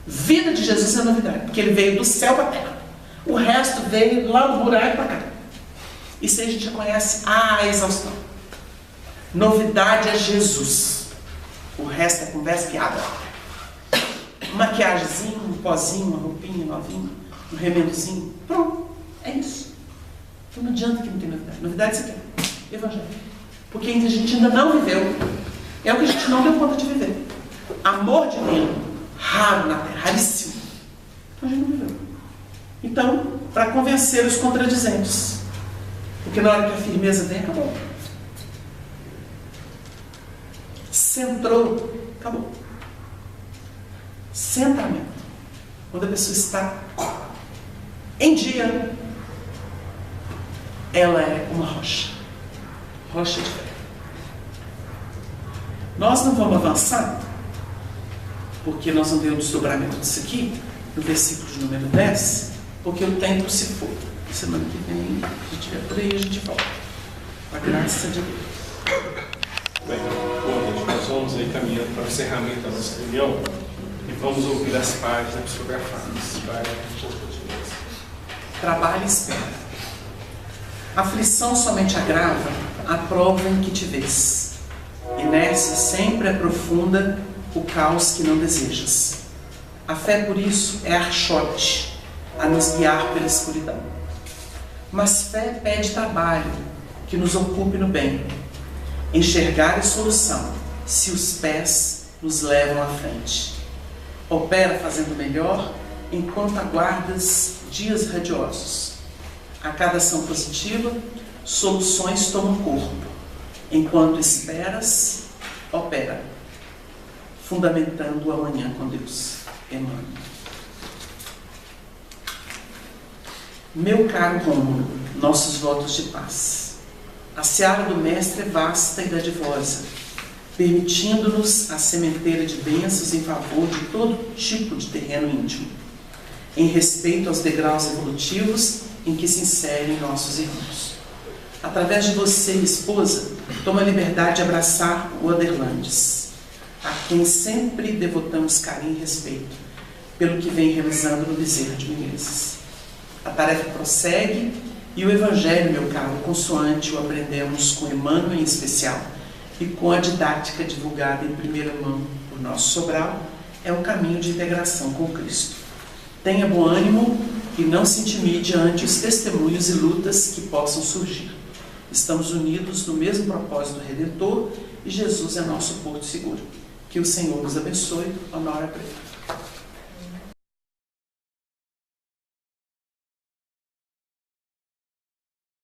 Vida de Jesus é novidade, porque ele veio do céu para a terra. O resto veio lá do buraco para cá. Isso aí a gente já conhece a exaustão. Novidade é Jesus. O resto é conversa fiada. Maquiagemzinho, um pozinho, uma roupinha novinha, um remendozinho. Pronto. É isso. Então não adianta que não tem novidade. Novidade é isso aqui. Evangelho. Porque a gente ainda não viveu. É o que a gente não deu conta de viver. Amor divino, raro na terra, raríssimo. Então a gente não viveu. Então, para convencer os contradizentes. Porque na hora que a firmeza vem, acabou. Centrou, acabou. Centramento. Quando a pessoa está em dia, ela é uma rocha. Rocha de fé. Nós não vamos avançar, porque nós vamos ver o desdobramento disso aqui, no versículo de número 10, porque o tempo se for. Semana que vem, a gente vai por aí, a gente volta. Com a graça de Deus. Bem, bom, gente, nós vamos aí caminhando para o encerramento da nossa reunião e vamos ouvir as páginas psicografadas. Trabalho e espera. Aflição somente agrava a prova em que te vês. Inércia sempre aprofunda o caos que não desejas. A fé, por isso, é archote a nos guiar pela escuridão. Mas fé pede trabalho que nos ocupe no bem. Enxergar a solução, se os pés nos levam à frente. Opera fazendo melhor, enquanto aguardas dias radiosos. A cada ação positiva, soluções tomam corpo. Enquanto esperas, opera, fundamentando o amanhã com Deus. Emmanuel. Meu caro Rômulo, nossos votos de paz. A seara do Mestre é vasta e dadivosa, permitindo-nos a sementeira de bênçãos em favor de todo tipo de terreno íntimo, em respeito aos degraus evolutivos em que se inserem nossos irmãos. Através de você, esposa, toma a liberdade de abraçar o Aderlandes, a quem sempre devotamos carinho e respeito, pelo que vem realizando no Bezerra de Menezes. A tarefa prossegue e o Evangelho, meu caro, consoante o aprendemos com Emmanuel em especial e com a didática divulgada em primeira mão por nosso Sobral, é um caminho de integração com Cristo. Tenha bom ânimo e não se intimide ante os testemunhos e lutas que possam surgir. Estamos unidos no mesmo propósito redentor e Jesus é nosso porto seguro. Que o Senhor nos abençoe. Honora a Preta.